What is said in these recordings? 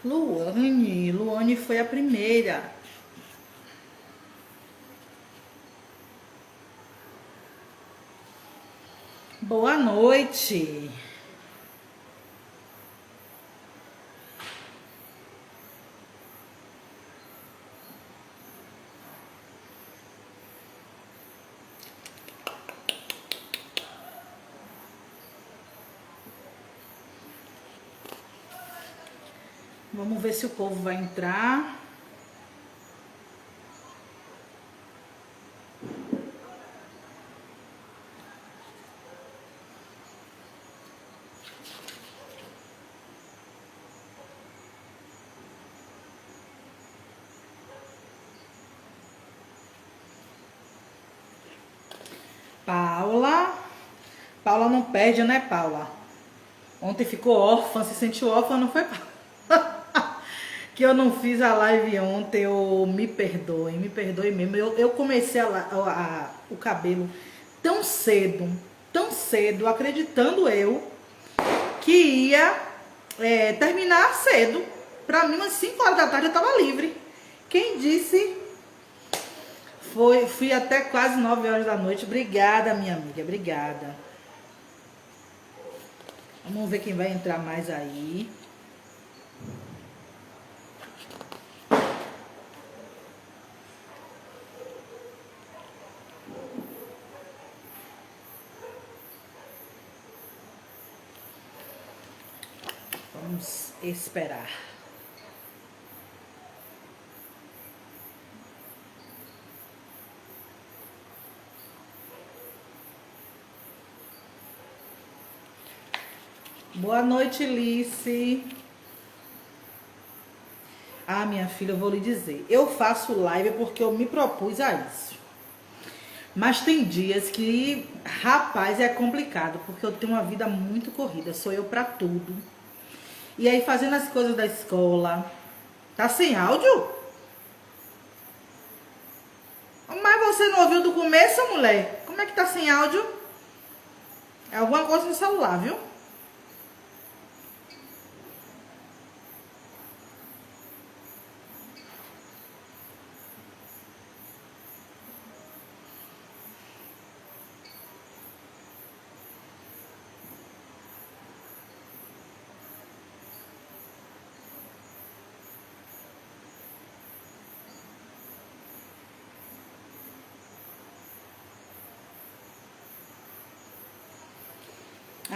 Luane foi a primeira. Boa noite. Vamos ver se o povo vai entrar. Paula. Paula não perde, né, Paula? Ontem ficou órfã, se sentiu órfã, não foi, Paula? Que eu não fiz a live ontem, eu me perdoe mesmo. Eu comecei o cabelo tão cedo, acreditando eu que ia terminar cedo. Pra mim, umas 5 horas da tarde eu tava livre. Quem disse? Fui até quase 9 horas da noite. Obrigada, minha amiga, obrigada. Vamos ver quem vai entrar mais aí. Vamos esperar. Boa noite, Lice. Ah, minha filha, eu vou lhe dizer. Eu faço live porque eu me propus a isso. Mas tem dias que, rapaz, é complicado. Porque eu tenho uma vida muito corrida. Sou eu pra tudo. E aí, fazendo as coisas da escola. Tá sem áudio? Mas você não ouviu do começo, mulher? Como é que tá sem áudio? É alguma coisa no celular, viu?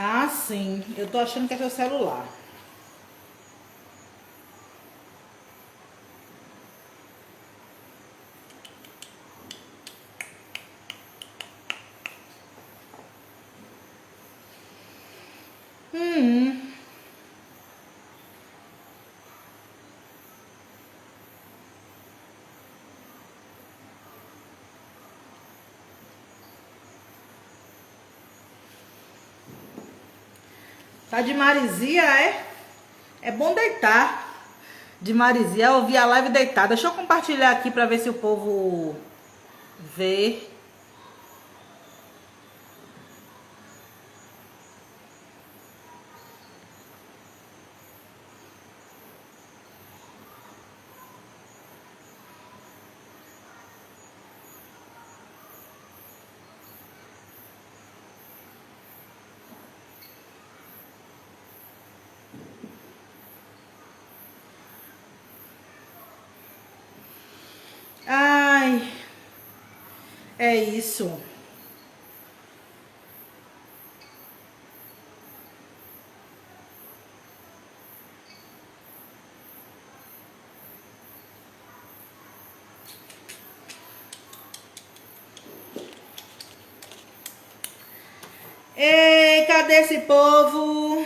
Ah, sim. Eu tô achando que é seu celular. Hum. Tá de maresia, é? É bom deitar. De maresia, ouvir a live deitada. Deixa eu compartilhar aqui pra ver se o povo vê. Ai, é isso. Ei, cadê esse povo?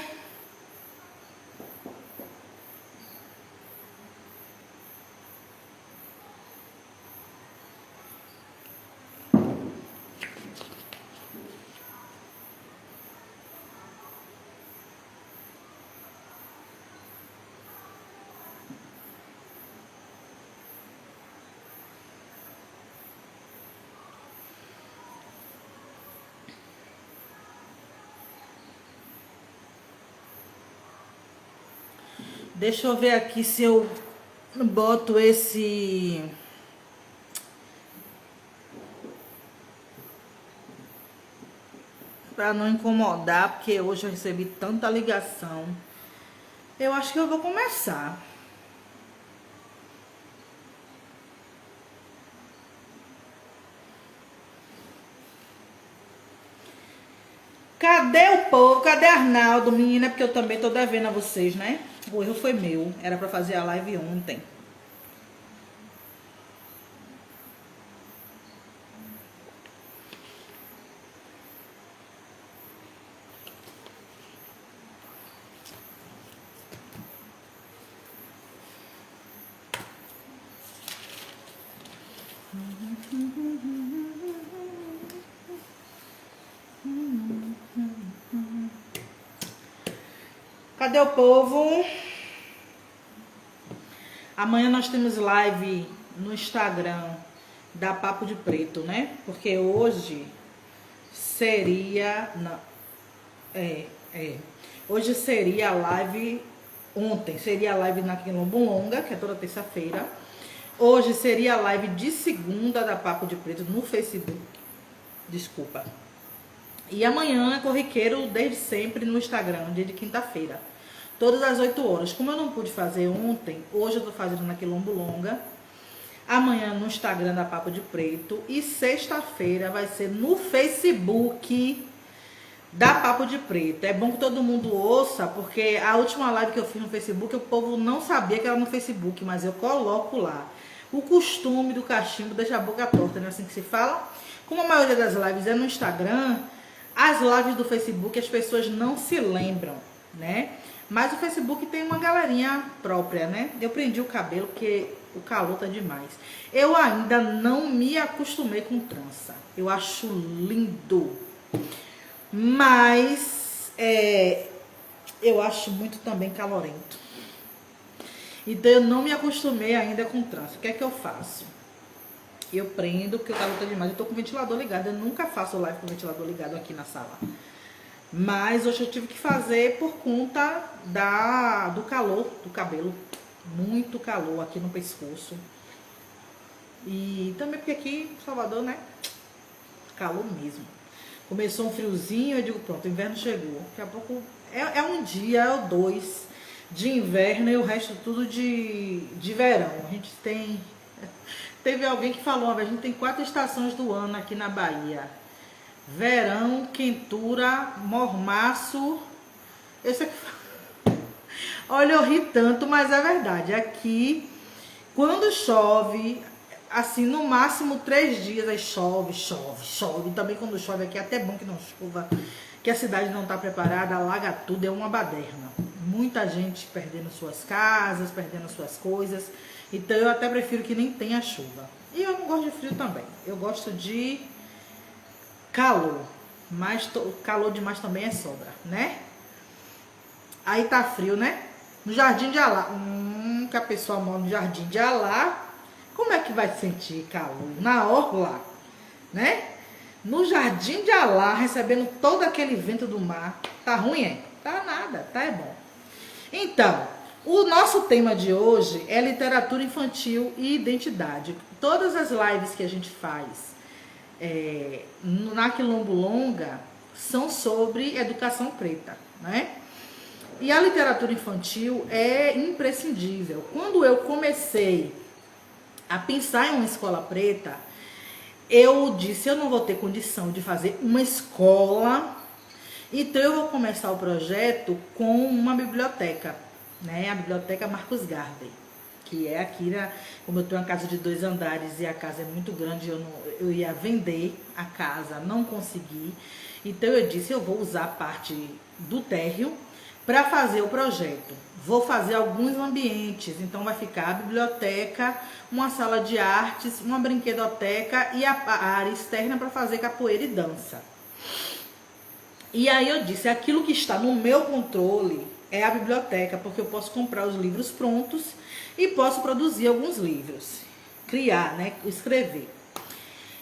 Deixa eu ver aqui se eu boto esse... Pra não incomodar, porque hoje eu recebi tanta ligação. Eu acho que eu vou começar. Cadê o povo? Cadê Arnaldo? Menina, porque eu também tô devendo a vocês, né? O erro foi meu. Era pra fazer a live ontem. Cadê o povo? Amanhã nós temos live no Instagram da Papo de Preto, né? Porque hoje seria... Não, hoje seria a live... Ontem seria a live na Quilombulonga, que é toda terça-feira. Hoje seria a live de segunda da Papo de Preto no Facebook. Desculpa. E amanhã é corriqueiro desde sempre no Instagram, dia de quinta-feira. Todas às 8 horas. Como eu não pude fazer ontem, hoje eu tô fazendo na Quilombulonga. Amanhã no Instagram da Papo de Preto. E sexta-feira vai ser no Facebook da Papo de Preto. É bom que todo mundo ouça, porque a última live que eu fiz no Facebook, o povo não sabia que era no Facebook, mas eu coloco lá. O costume do cachimbo deixa a boca torta, não é assim que se fala? Como a maioria das lives é no Instagram, as lives do Facebook as pessoas não se lembram, né? Mas o Facebook tem uma galerinha própria, né? Eu prendi o cabelo porque o calor tá demais. Eu ainda não me acostumei com trança. Eu acho lindo. Mas eu acho muito também calorento. Então eu não me acostumei ainda com trança. O que é que eu faço? Eu prendo, porque o calor tá demais. Eu tô com o ventilador ligado. Eu nunca faço live com o ventilador ligado aqui na sala. Mas hoje eu tive que fazer por conta do calor do cabelo. Muito calor aqui no pescoço. E também porque aqui em Salvador, né? Calor mesmo. Começou um friozinho, eu digo, pronto, o inverno chegou. Daqui a pouco é um dia, é o 2 de inverno e o resto tudo de verão. A gente tem... Teve alguém que falou, a gente tem 4 estações do ano aqui na Bahia. Verão, quentura, mormaço. Esse aqui... Olha, eu ri tanto, mas é verdade. Aqui, quando chove, assim, no máximo 3 dias, aí chove. Também quando chove aqui, é até bom que não chova, que a cidade não está preparada, alaga tudo, é uma baderna. Muita gente perdendo suas casas, perdendo suas coisas. Então eu até prefiro que nem tenha chuva. E eu não gosto de frio também. Eu gosto de calor. Mas calor demais também é sobra, né? Aí tá frio, né? No Jardim de Alá. Que a pessoa mora no Jardim de Alá. Como é que vai sentir calor? Na orla, né? No Jardim de Alá, recebendo todo aquele vento do mar. Tá ruim, é? Tá nada, tá é bom. Então, o nosso tema de hoje é literatura infantil e identidade. Todas as lives que a gente faz na Quilombulonga são sobre educação preta, né? E a literatura infantil é imprescindível. Quando eu comecei a pensar em uma escola preta, eu disse, eu não vou ter condição de fazer uma escola, então eu vou começar o projeto com uma biblioteca, né? A Biblioteca Marcos Garvey, que é aqui, como eu tenho uma casa de 2 andares e a casa é muito grande, eu ia vender a casa, não consegui. Então eu disse, eu vou usar parte do térreo para fazer o projeto. Vou fazer alguns ambientes, então vai ficar a biblioteca, uma sala de artes, uma brinquedoteca e a área externa para fazer capoeira e dança. E aí eu disse, aquilo que está no meu controle é a biblioteca, porque eu posso comprar os livros prontos e posso produzir alguns livros, criar, né, escrever.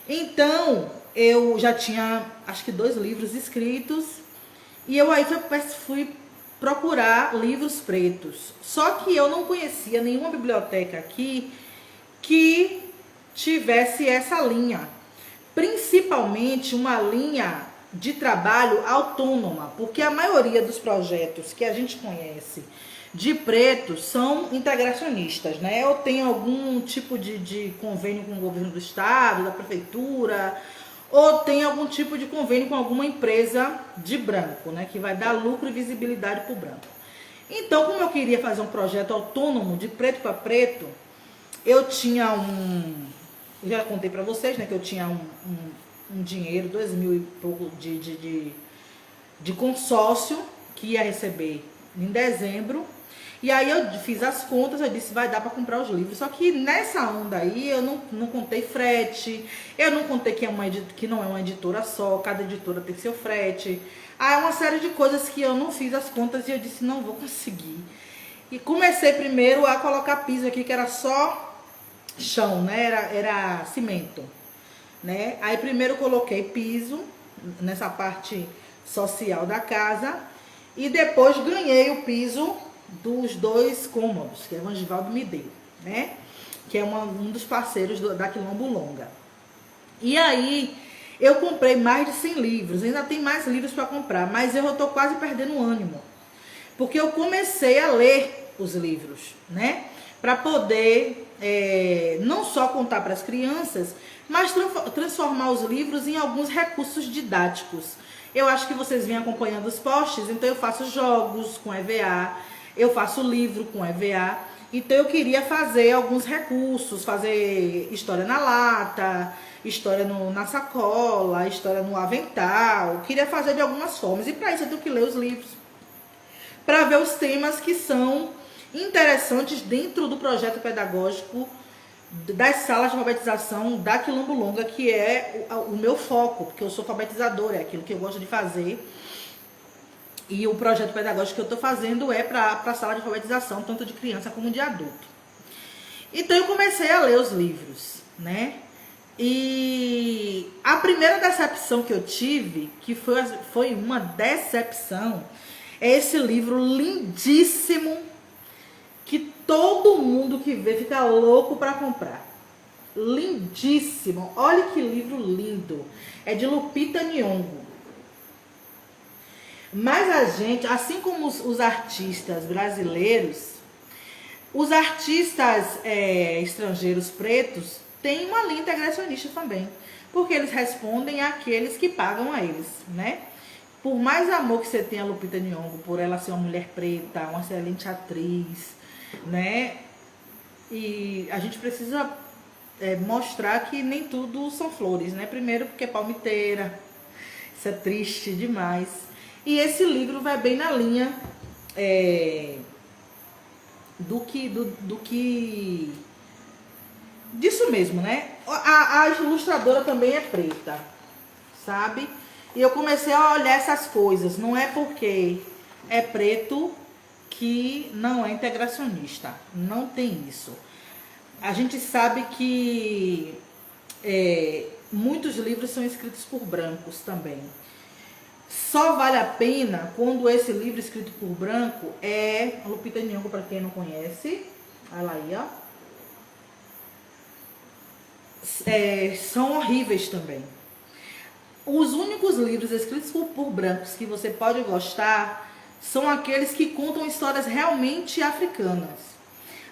Então, eu já tinha, acho que 2 livros escritos, e eu aí fui procurar livros pretos. Só que eu não conhecia nenhuma biblioteca aqui que tivesse essa linha. Principalmente uma linha de trabalho autônoma, porque a maioria dos projetos que a gente conhece de pretos são integracionistas, né? Ou tem algum tipo de convênio com o governo do estado, da prefeitura, ou tem algum tipo de convênio com alguma empresa de branco, né? Que vai dar lucro e visibilidade para o branco. Então, como eu queria fazer um projeto autônomo de preto para preto, eu tinha eu já contei para vocês, né? Que eu tinha um dinheiro, 2.000 e pouco de consórcio que ia receber em dezembro. E aí eu fiz as contas, eu disse, vai dar para comprar os livros. Só que nessa onda aí eu não contei frete, eu não contei que não é uma editora só, cada editora tem seu frete. Aí uma série de coisas que eu não fiz as contas e eu disse, não vou conseguir. E comecei primeiro a colocar piso aqui, que era só chão, né? Era cimento, né? Aí primeiro coloquei piso nessa parte social da casa e depois ganhei o piso dos 2 cômodos que a Evangivaldo me deu, né? Que é um dos parceiros da Quilombo Longa. E aí eu comprei mais de 100 livros, ainda tem mais livros para comprar, mas eu tô quase perdendo o ânimo, porque eu comecei a ler os livros, né? Para poder não só contar para as crianças, mas transformar os livros em alguns recursos didáticos. Eu acho que vocês vêm acompanhando os posts, então eu faço jogos com EVA, eu faço livro com EVA, então eu queria fazer alguns recursos, fazer história na lata, história na sacola, história no avental, queria fazer de algumas formas, e para isso eu tenho que ler os livros, para ver os temas que são interessantes dentro do projeto pedagógico das salas de alfabetização da Quilombo Longa, que é o meu foco, porque eu sou alfabetizadora, é aquilo que eu gosto de fazer. E o projeto pedagógico que eu estou fazendo é para a sala de alfabetização, tanto de criança como de adulto. Então eu comecei a ler os livros, né? E a primeira decepção que eu tive, que foi uma decepção, é esse livro lindíssimo, que todo mundo que vê fica louco para comprar. Lindíssimo. Olha que livro lindo. É de Lupita Nyong'o. Mas a gente, assim como os artistas brasileiros, os artistas estrangeiros pretos têm uma linha integracionista também, porque eles respondem àqueles que pagam a eles, né? Por mais amor que você tenha a Lupita Nyong'o, por ela ser uma mulher preta, uma excelente atriz, né? E a gente precisa mostrar que nem tudo são flores, né? Primeiro porque é palmiteira, isso é triste demais. E esse livro vai bem na linha do que disso mesmo, né? A ilustradora também é preta, sabe? E eu comecei a olhar essas coisas. Não é porque é preto que não é integracionista. Não tem isso. A gente sabe que muitos livros são escritos por brancos também. Só vale a pena quando esse livro escrito por branco é Lupita Nyong'o, para quem não conhece. Olha lá aí, ó. São horríveis também. Os únicos livros escritos por brancos que você pode gostar são aqueles que contam histórias realmente africanas.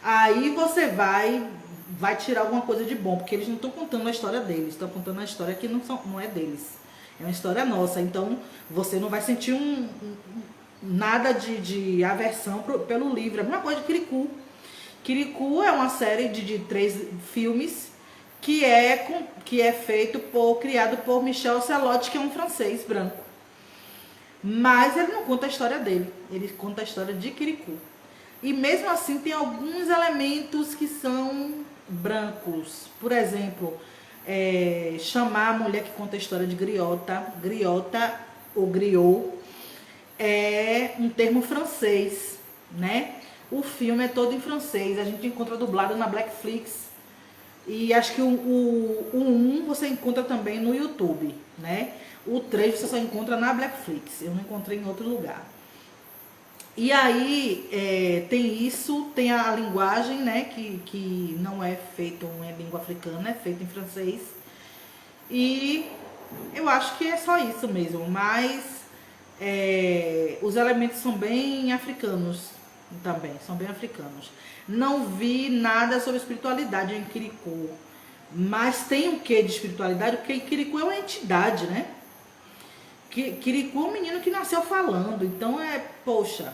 Aí você vai tirar alguma coisa de bom, porque eles não estão contando a história deles, estão contando a história que não é deles. É uma história nossa, então você não vai sentir nada de aversão pelo livro. É a mesma coisa de Kirikou. Kirikou é uma série de 3 filmes que é criado por Michel Ocelotti, que é um francês branco. Mas ele não conta a história dele, ele conta a história de Kirikou. E mesmo assim tem alguns elementos que são brancos. Por exemplo, chamar a mulher que conta a história de griota ou griot, é um termo francês, né? O filme é todo em francês, a gente encontra dublado na Blackflix. E acho que o 1 você encontra também no YouTube, né? O 3 você só encontra na Blackflix, eu não encontrei em outro lugar. E aí tem isso, tem a linguagem, né, que não é feito em língua africana, é feito em francês. E eu acho que é só isso mesmo, mas os elementos são bem africanos também, são bem africanos. Não vi nada sobre espiritualidade em Quiricu, mas tem o que de espiritualidade? Porque Quiricu é uma entidade, né? Quiricu é um menino que nasceu falando, então poxa,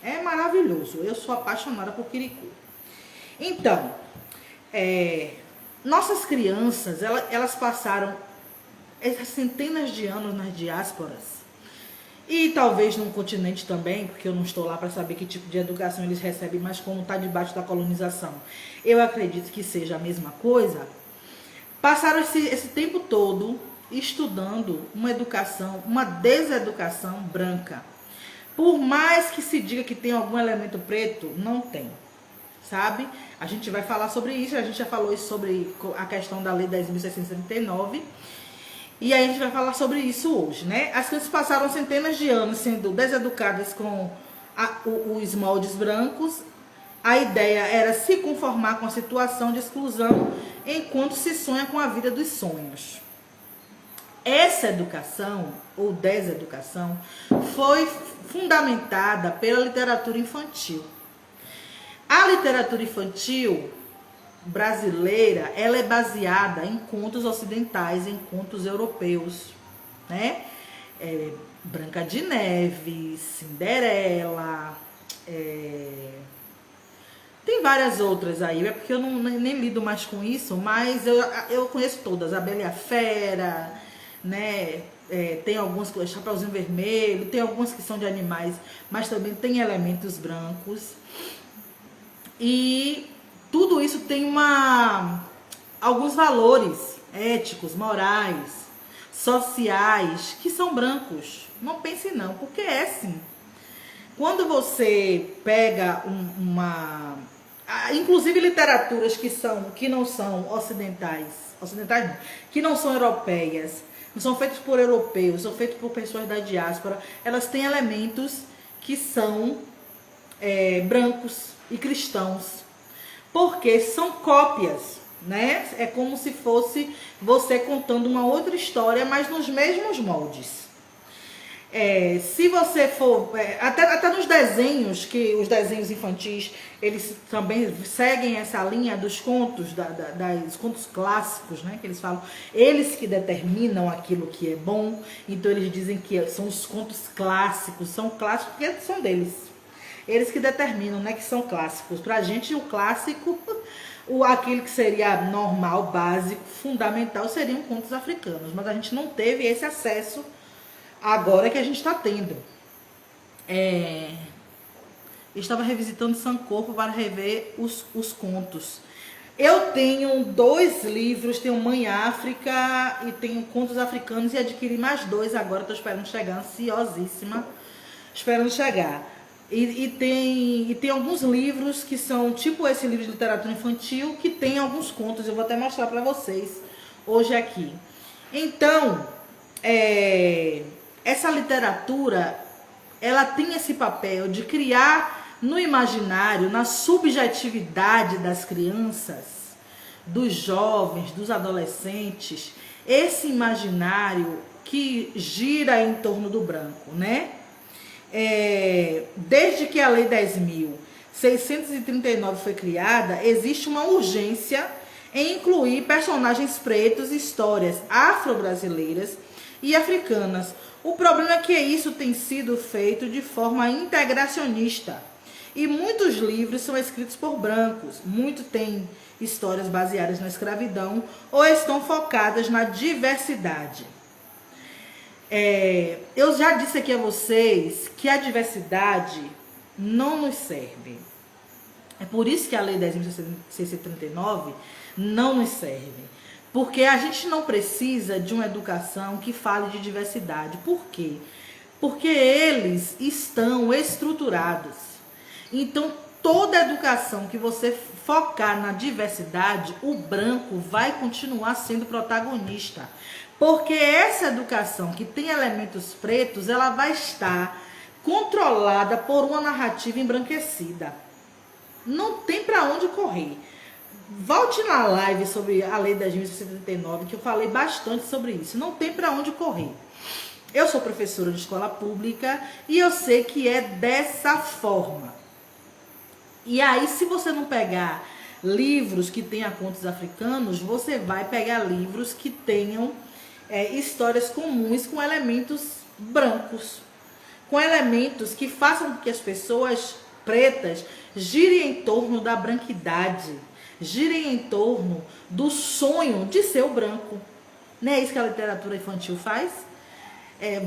é maravilhoso. Eu sou apaixonada por Quiricu. Então, nossas crianças, elas passaram centenas de anos nas diásporas. E talvez num continente também, porque eu não estou lá para saber que tipo de educação eles recebem, mas como está debaixo da colonização, eu acredito que seja a mesma coisa. Passaram esse tempo todo estudando uma educação, uma deseducação branca. Por mais que se diga que tem algum elemento preto, não tem, sabe? A gente vai falar sobre isso, a gente já falou isso sobre a questão da Lei 10.639, e aí a gente vai falar sobre isso hoje, né? As crianças passaram centenas de anos sendo deseducadas com os moldes brancos. A ideia era se conformar com a situação de exclusão enquanto se sonha com a vida dos sonhos. Essa educação, ou deseducação, foi fundamentada pela literatura infantil. A literatura infantil brasileira, ela é baseada em contos ocidentais, em contos europeus, né? Branca de Neve, Cinderela, tem várias outras aí, é porque eu nem lido mais com isso, mas eu conheço todas, a Bela e a Fera, né? Tem alguns, Chapeuzinho Vermelho, tem algumas que são de animais, mas também tem elementos brancos. E tudo isso tem alguns valores éticos, morais, sociais, que são brancos. Não pense não, porque é assim. Quando você pega inclusive literaturas que não são ocidentais não, que não são europeias, não são feitas por europeus, são feitas por pessoas da diáspora, elas têm elementos que são brancos e cristãos, porque são cópias, né? É como se fosse você contando uma outra história, mas nos mesmos moldes. Se você for, até nos desenhos, que os desenhos infantis, eles também seguem essa linha dos contos, dos contos clássicos, né, que eles falam, eles que determinam aquilo que é bom, então eles dizem que são os contos clássicos, são clássicos porque são deles, eles que determinam, né, que são clássicos. Pra gente o clássico, aquilo que seria normal, básico, fundamental, seriam contos africanos, mas a gente não teve esse acesso. Agora que a gente está tendo. Eu estava revisitando Sankofa para rever os contos. Eu tenho 2 livros, tenho Mãe África e tenho Contos Africanos, e adquiri mais 2 agora, estou esperando chegar, ansiosíssima, esperando chegar. E tem alguns livros que são tipo esse livro de literatura infantil, que tem alguns contos, eu vou até mostrar para vocês hoje aqui. Então, essa literatura, ela tem esse papel de criar no imaginário, na subjetividade das crianças, dos jovens, dos adolescentes, esse imaginário que gira em torno do branco, né? Desde que a Lei 10.639 foi criada, existe uma urgência em incluir personagens pretos e histórias afro-brasileiras e africanas. O problema é que isso tem sido feito de forma integracionista. E muitos livros são escritos por brancos. Muitos têm histórias baseadas na escravidão ou estão focadas na diversidade. Eu já disse aqui a vocês que a diversidade não nos serve. É por isso que a Lei 10.639 não nos serve. Porque a gente não precisa de uma educação que fale de diversidade. Por quê? Porque eles estão estruturados. Então, toda educação que você focar na diversidade, o branco vai continuar sendo protagonista. Porque essa educação que tem elementos pretos, ela vai estar controlada por uma narrativa embranquecida. Não tem para onde correr. Volte na live sobre a Lei 10.639, que eu falei bastante sobre isso. Não tem para onde correr. Eu sou professora de escola pública e eu sei que é dessa forma. E aí, se você não pegar livros que tenham contos africanos, você vai pegar livros que tenham histórias comuns com elementos brancos, com elementos que façam com que as pessoas pretas girem em torno da branquidade, girem em torno do sonho de ser o branco. Não é isso que a literatura infantil faz?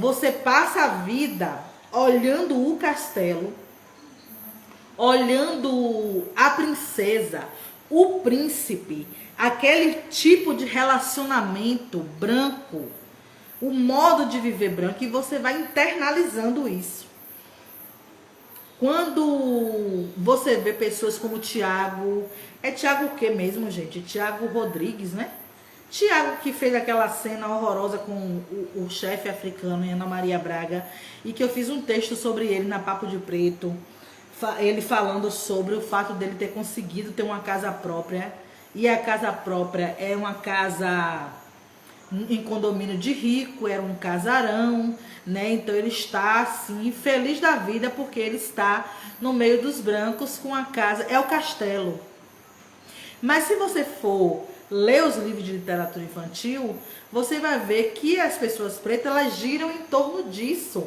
Você passa a vida olhando o castelo, olhando a princesa, o príncipe, aquele tipo de relacionamento branco, o modo de viver branco, e você vai internalizando isso. Quando você vê pessoas como Tiago, Tiago o que mesmo, gente? Tiago Rodrigues, né? Tiago que fez aquela cena horrorosa com o chefe africano e Ana Maria Braga, e que eu fiz um texto sobre ele na Papo de Preto, ele falando sobre o fato dele ter conseguido ter uma casa própria, e a casa própria é uma casa em condomínio de rico, era um casarão, né? Então ele está assim feliz da vida porque ele está no meio dos brancos com a casa, é o castelo. Mas se você for ler os livros de literatura infantil, você vai ver que as pessoas pretas, elas giram em torno disso,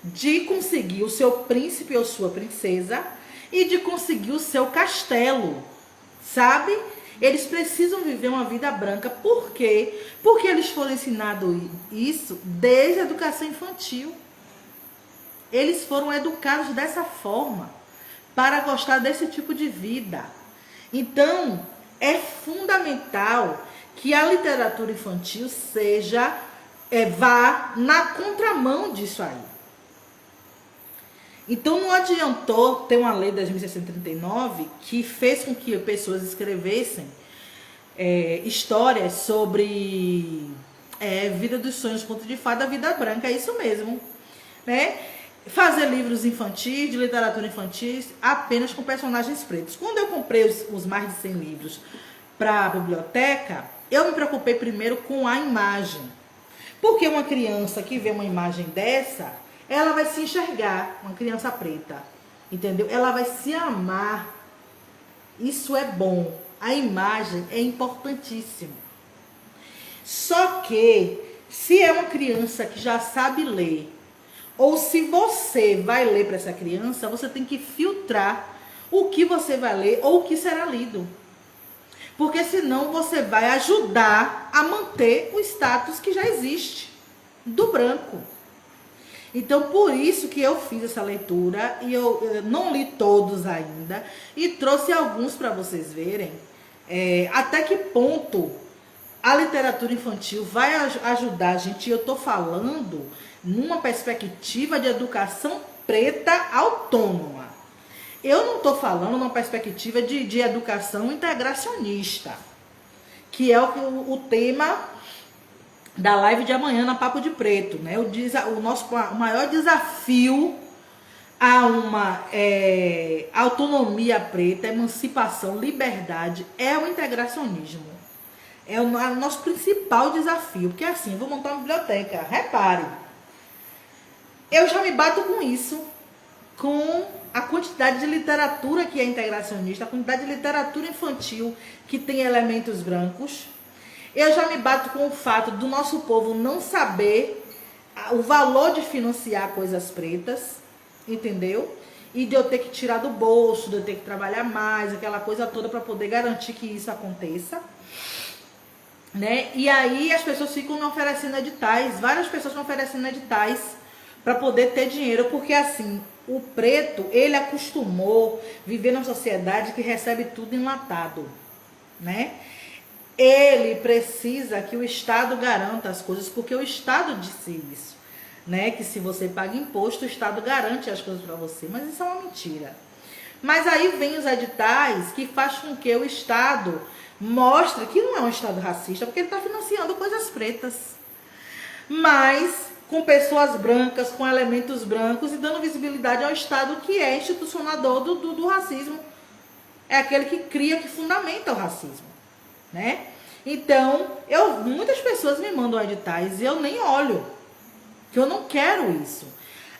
de conseguir o seu príncipe ou sua princesa e de conseguir o seu castelo, sabe? Eles precisam viver uma vida branca. Por quê? Porque eles foram ensinados isso desde a educação infantil. Eles foram educados dessa forma, para gostar desse tipo de vida. Então, é fundamental que a literatura infantil vá na contramão disso aí. Então não adiantou ter uma lei 10.639 que fez com que pessoas escrevessem histórias sobre vida dos sonhos, conto de fada, vida branca, é isso mesmo, né? Fazer livros infantis, de literatura infantil, apenas com personagens pretos. Quando eu comprei os mais de 100 livros para a biblioteca, eu me preocupei primeiro com a imagem. Porque uma criança que vê uma imagem dessa, ela vai se enxergar, uma criança preta, entendeu? Ela vai se amar. Isso é bom. A imagem é importantíssima. Só que, se é uma criança que já sabe ler, ou se você vai ler para essa criança, você tem que filtrar o que você vai ler ou o que será lido. Porque senão você vai ajudar a manter o status que já existe do branco. Então, por isso que eu fiz essa leitura, e eu não li todos ainda, e trouxe alguns para vocês verem até que ponto a literatura infantil vai ajudar a gente. Eu estou falando numa perspectiva de educação preta autônoma. Eu não estou falando numa perspectiva de educação integracionista, que é o tema da live de amanhã na Papo de Preto, né? O maior desafio a uma autonomia preta, emancipação, liberdade, é o integracionismo. É o nosso principal desafio. Porque assim, eu vou montar uma biblioteca, repare, eu já me bato com isso, com a quantidade de literatura que é integracionista, a quantidade de literatura infantil que tem elementos brancos. Eu já me bato com o fato do nosso povo não saber o valor de financiar coisas pretas, entendeu? E de eu ter que tirar do bolso, de eu ter que trabalhar mais, aquela coisa toda para poder garantir que isso aconteça, né? E aí as pessoas ficam me oferecendo editais, várias pessoas me oferecendo editais para poder ter dinheiro, porque assim, o preto, ele acostumou viver numa sociedade que recebe tudo enlatado, né? Ele precisa que o Estado garanta as coisas, porque o Estado disse isso, né? Que se você paga imposto, o Estado garante as coisas para você. Mas isso é uma mentira. Mas aí vem os editais que faz com que o Estado mostre que não é um Estado racista, porque ele está financiando coisas pretas. Mas com pessoas brancas, com elementos brancos e dando visibilidade ao Estado que é institucionador do racismo. É aquele que cria, que fundamenta o racismo, né? Então, muitas pessoas me mandam editais e eu nem olho, que eu não quero isso.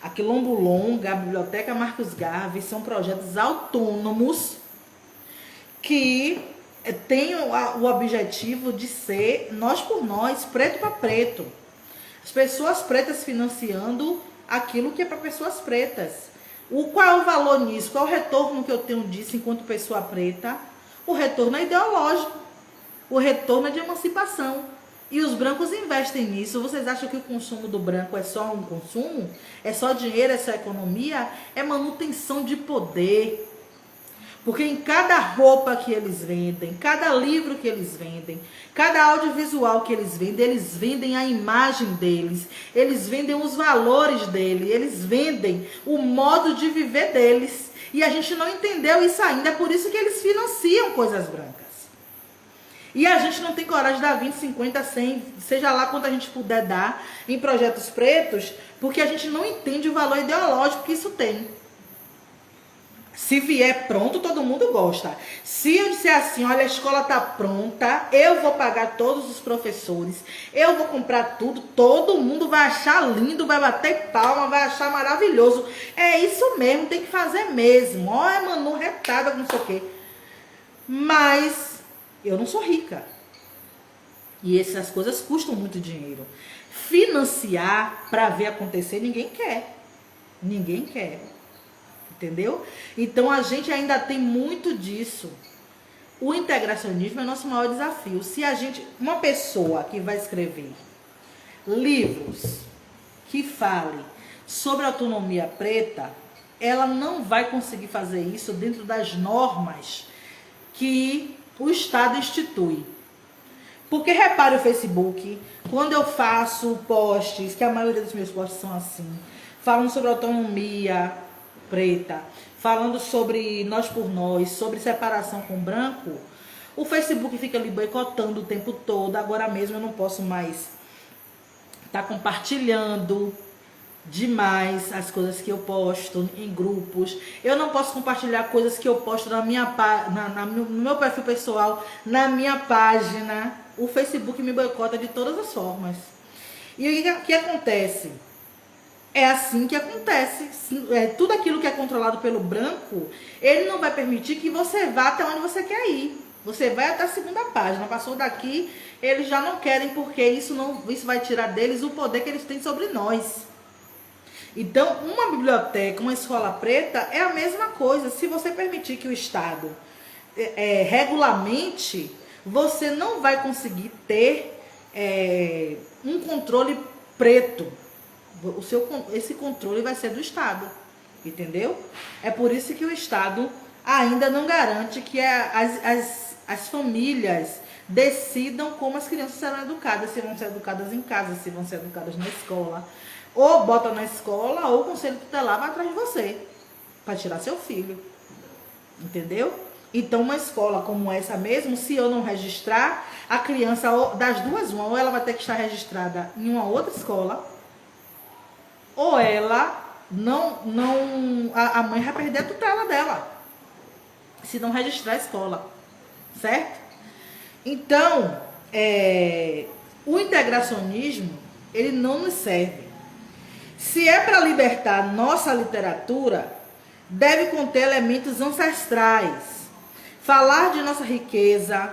A Quilombo Longa, a Biblioteca Marcos Garvey são projetos autônomos que têm o objetivo de ser nós por nós, preto para preto. As pessoas pretas financiando aquilo que é para pessoas pretas. Qual é o valor nisso? Qual é o retorno que eu tenho disso enquanto pessoa preta? O retorno é ideológico. O retorno é de emancipação. E os brancos investem nisso. Vocês acham que o consumo do branco é só um consumo? É só dinheiro, é só economia? É manutenção de poder. Porque em cada roupa que eles vendem, cada livro que eles vendem, cada audiovisual que eles vendem a imagem deles, eles vendem os valores deles, eles vendem o modo de viver deles. E a gente não entendeu isso ainda, é por isso que eles financiam coisas brancas. E a gente não tem coragem de dar 20, 50, 100, seja lá quanto a gente puder dar em projetos pretos, porque a gente não entende o valor ideológico que isso tem. Se vier pronto, todo mundo gosta. Se eu disser assim, olha, a escola está pronta, eu vou pagar todos os professores, eu vou comprar tudo, todo mundo vai achar lindo, vai bater palma, vai achar maravilhoso. É isso mesmo, tem que fazer mesmo. Olha, Manu, retada, não sei o quê. Mas eu não sou rica. E essas coisas custam muito dinheiro. Financiar para ver acontecer, ninguém quer. Ninguém quer. Entendeu? Então a gente ainda tem muito disso. O integracionismo é nosso maior desafio. Se uma pessoa que vai escrever livros que fale sobre autonomia preta, ela não vai conseguir fazer isso dentro das normas que o Estado institui. Porque repare o Facebook, quando eu faço posts, que a maioria dos meus posts são assim, falando sobre autonomia preta, falando sobre nós por nós, sobre separação com branco, o Facebook fica ali boicotando o tempo todo. Agora mesmo eu não posso mais estar compartilhando demais as coisas que eu posto em grupos. Eu não posso compartilhar coisas que eu posto no meu perfil pessoal, na minha página. O Facebook me boicota de todas as formas. E o que acontece? É assim que acontece. Tudo aquilo que é controlado pelo branco, ele não vai permitir que você vá até onde você quer ir. Você vai até a segunda página. Passou daqui, eles já não querem, porque isso vai tirar deles o poder que eles têm sobre nós. Então, uma biblioteca, uma escola preta é a mesma coisa. Se você permitir que o Estado regulamente, você não vai conseguir ter um controle preto. Esse controle vai ser do Estado, entendeu? É por isso que o Estado ainda não garante que as famílias decidam como as crianças serão educadas, se vão ser educadas em casa, se vão ser educadas na escola. Ou bota na escola, ou o conselho tutelar vai atrás de você, para tirar seu filho, entendeu? Então, uma escola como essa mesmo, se eu não registrar, a criança, das duas, ou ela vai ter que estar registrada em uma outra escola, ou ela a mãe vai perder a tutela dela, se não registrar a escola, certo? Então, o integracionismo, ele não nos serve. Se é para libertar nossa literatura, deve conter elementos ancestrais, falar de nossa riqueza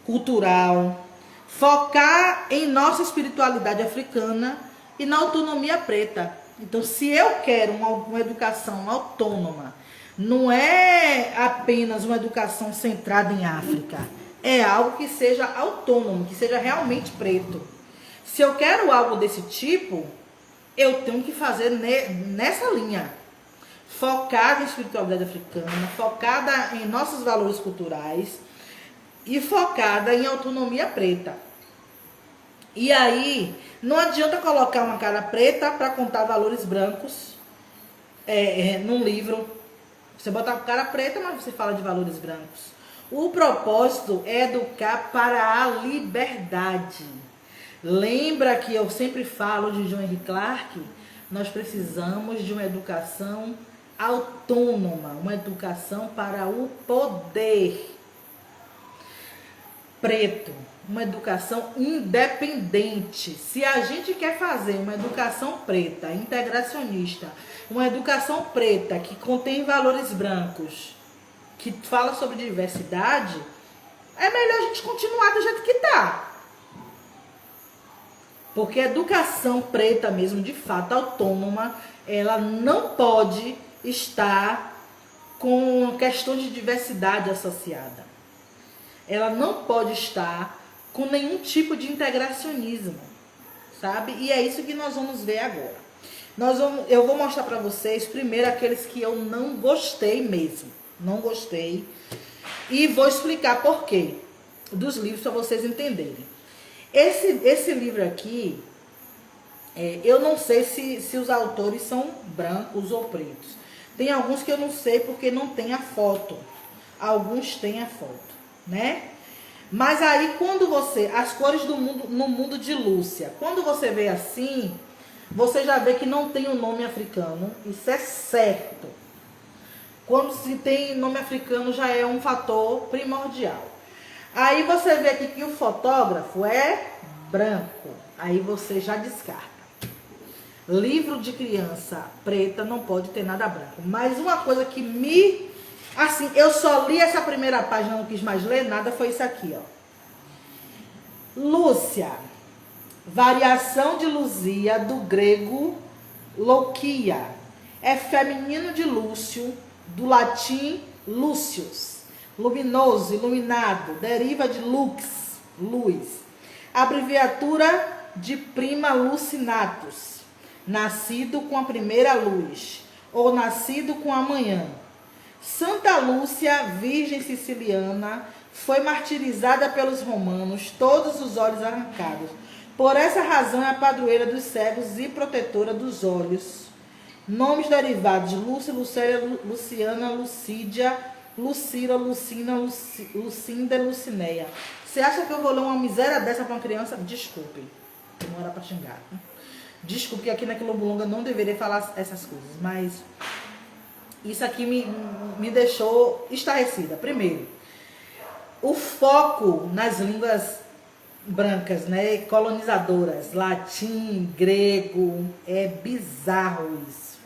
cultural, focar em nossa espiritualidade africana e na autonomia preta. Então, se eu quero uma educação autônoma, não é apenas uma educação centrada em África, é algo que seja autônomo, que seja realmente preto. Se eu quero algo desse tipo, eu tenho que fazer nessa linha, focada em espiritualidade africana, focada em nossos valores culturais e focada em autonomia preta. E aí, não adianta colocar uma cara preta para contar valores brancos num livro. Você bota a cara preta, mas você fala de valores brancos. O propósito é educar para a liberdade. Lembra que eu sempre falo de John Henry Clarke? Nós precisamos de uma educação autônoma, uma educação para o poder. Preto, uma educação independente. Se a gente quer fazer uma educação preta, integracionista, uma educação preta que contém valores brancos, que fala sobre diversidade, é melhor a gente continuar do jeito que tá. Porque a educação preta mesmo, de fato, autônoma, ela não pode estar com questões de diversidade associada. Ela não pode estar com nenhum tipo de integracionismo, sabe? E é isso que nós vamos ver agora. Eu vou mostrar para vocês, primeiro, aqueles que eu não gostei mesmo. Não gostei. E vou explicar por quê dos livros, para vocês entenderem. Esse livro aqui, eu não sei se os autores são brancos ou pretos. Tem alguns que eu não sei porque não tem a foto. Alguns têm a foto, né? Mas aí quando as cores do mundo, no mundo de Lúcia, quando você vê assim, você já vê que não tem o nome africano. Isso é certo. Quando se tem nome africano já é um fator primordial. Aí você vê aqui que o fotógrafo é branco. Aí você já descarta. Livro de criança preta não pode ter nada branco. Mas uma coisa que me... Assim, eu só li essa primeira página, não quis mais ler nada, foi isso aqui, ó. Lúcia. Variação de Luzia, do grego louquia. É feminino de Lúcio, do latim Lúcius. Luminoso, iluminado, deriva de lux, luz. Abreviatura de prima lucinatus, nascido com a primeira luz, ou nascido com a manhã. Santa Lúcia, virgem siciliana, foi martirizada pelos romanos, todos os olhos arrancados. Por essa razão é a padroeira dos cegos e protetora dos olhos. Nomes derivados de Lúcia, Lucélia, Luciana, Lucídia, Lucila, Lucina, Lucinda e Lucinéia. Você acha que eu vou ler uma miséria dessa para uma criança? Desculpe, não era para xingar. Desculpe, que aqui na Quilombolonga não deveria falar essas coisas, mas isso aqui me deixou estarrecida. Primeiro, o foco nas línguas brancas, né, colonizadoras, latim, grego, é bizarro isso.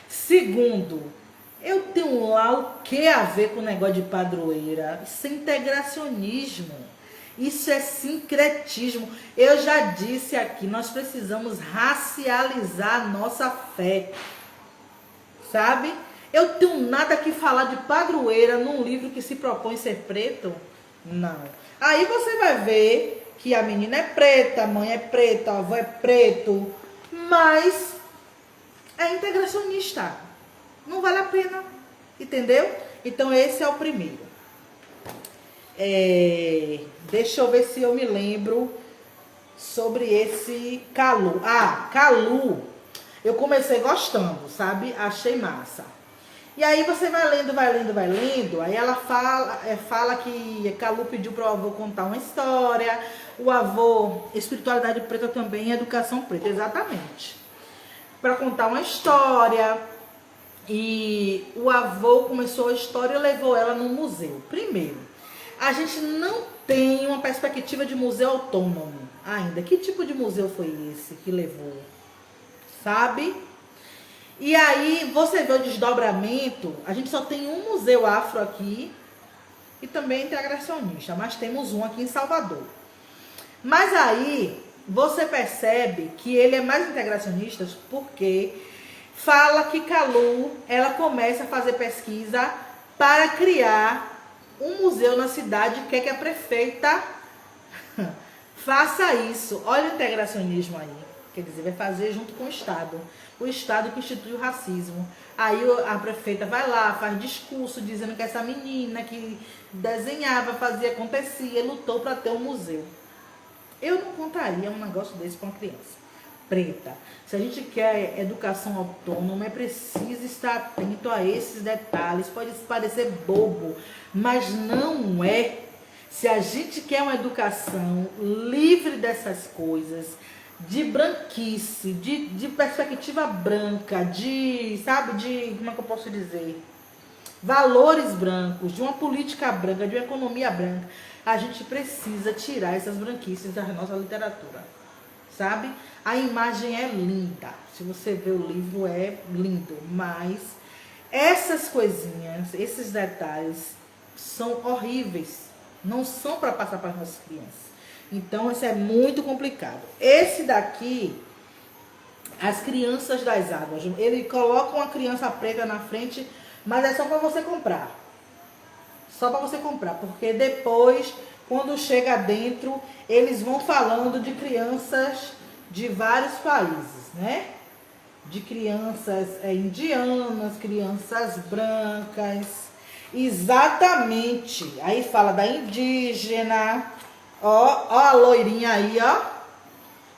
Segundo, eu tenho lá o que a ver com o negócio de padroeira? Isso é integracionismo, isso é sincretismo. Eu já disse aqui, nós precisamos racializar a nossa fé, sabe? Eu tenho nada que falar de padroeira num livro que se propõe ser preto? Não. Aí você vai ver que a menina é preta, a mãe é preta, a avó é preto, mas é integracionista. Não vale a pena, entendeu? Então esse é o primeiro. Deixa eu ver se eu me lembro sobre esse Calu. Calu, eu comecei gostando, sabe? Achei massa. E aí você vai lendo, aí ela fala que Calu pediu para o avô contar uma história, o avô, espiritualidade preta também, educação preta, exatamente. Para contar uma história, e o avô começou a história e levou ela no museu. Primeiro, a gente não tem uma perspectiva de museu autônomo ainda. Que tipo de museu foi esse que levou? Sabe? E aí você vê o desdobramento, a gente só tem um museu afro aqui e também integracionista, mas temos um aqui em Salvador. Mas aí você percebe que ele é mais integracionista porque fala que Calu, ela começa a fazer pesquisa para criar um museu na cidade, quer que a prefeita faça isso. Olha o integracionismo aí. Quer dizer, vai fazer junto com o Estado. O Estado que institui o racismo. Aí a prefeita vai lá, faz discurso dizendo que essa menina que desenhava, fazia, acontecia, lutou para ter um museu. Eu não contaria um negócio desse para uma criança preta. Se a gente quer educação autônoma, é preciso estar atento a esses detalhes. Pode parecer bobo, mas não é. Se a gente quer uma educação livre dessas coisas, de branquice, de perspectiva branca, sabe, como é que eu posso dizer? Valores brancos, de uma política branca, de uma economia branca, a gente precisa tirar essas branquices da nossa literatura, sabe? A imagem é linda, se você ver o livro é lindo, mas essas coisinhas, esses detalhes são horríveis, não são para passar para as nossas crianças. Então isso é muito complicado. Esse daqui, As Crianças das Águas, ele coloca uma criança preta na frente, mas é só para você comprar. Só para você comprar, porque depois, quando chega dentro, eles vão falando de crianças de vários países, né? De crianças indianas, crianças brancas, exatamente. Aí fala da indígena, ó a loirinha aí, ó.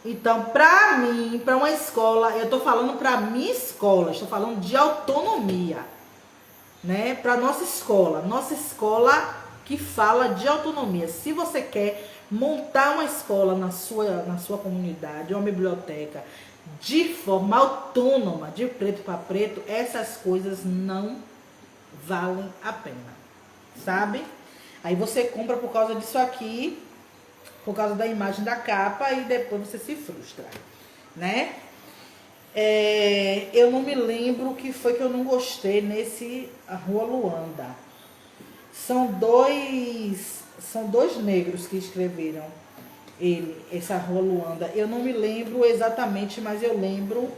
Então, pra mim, pra uma escola, eu tô falando pra minha escola, estou falando de autonomia, né? Pra nossa escola que fala de autonomia. Se você quer montar uma escola na sua comunidade, uma biblioteca, de forma autônoma, de preto para preto, essas coisas não valem a pena, sabe? Aí você compra por causa disso aqui, por causa da imagem da capa, e depois você se frustra, né? Eu não me lembro o que foi que eu não gostei nesse Rua Luanda. São dois negros que escreveram essa Rua Luanda. Eu não me lembro exatamente, mas eu lembro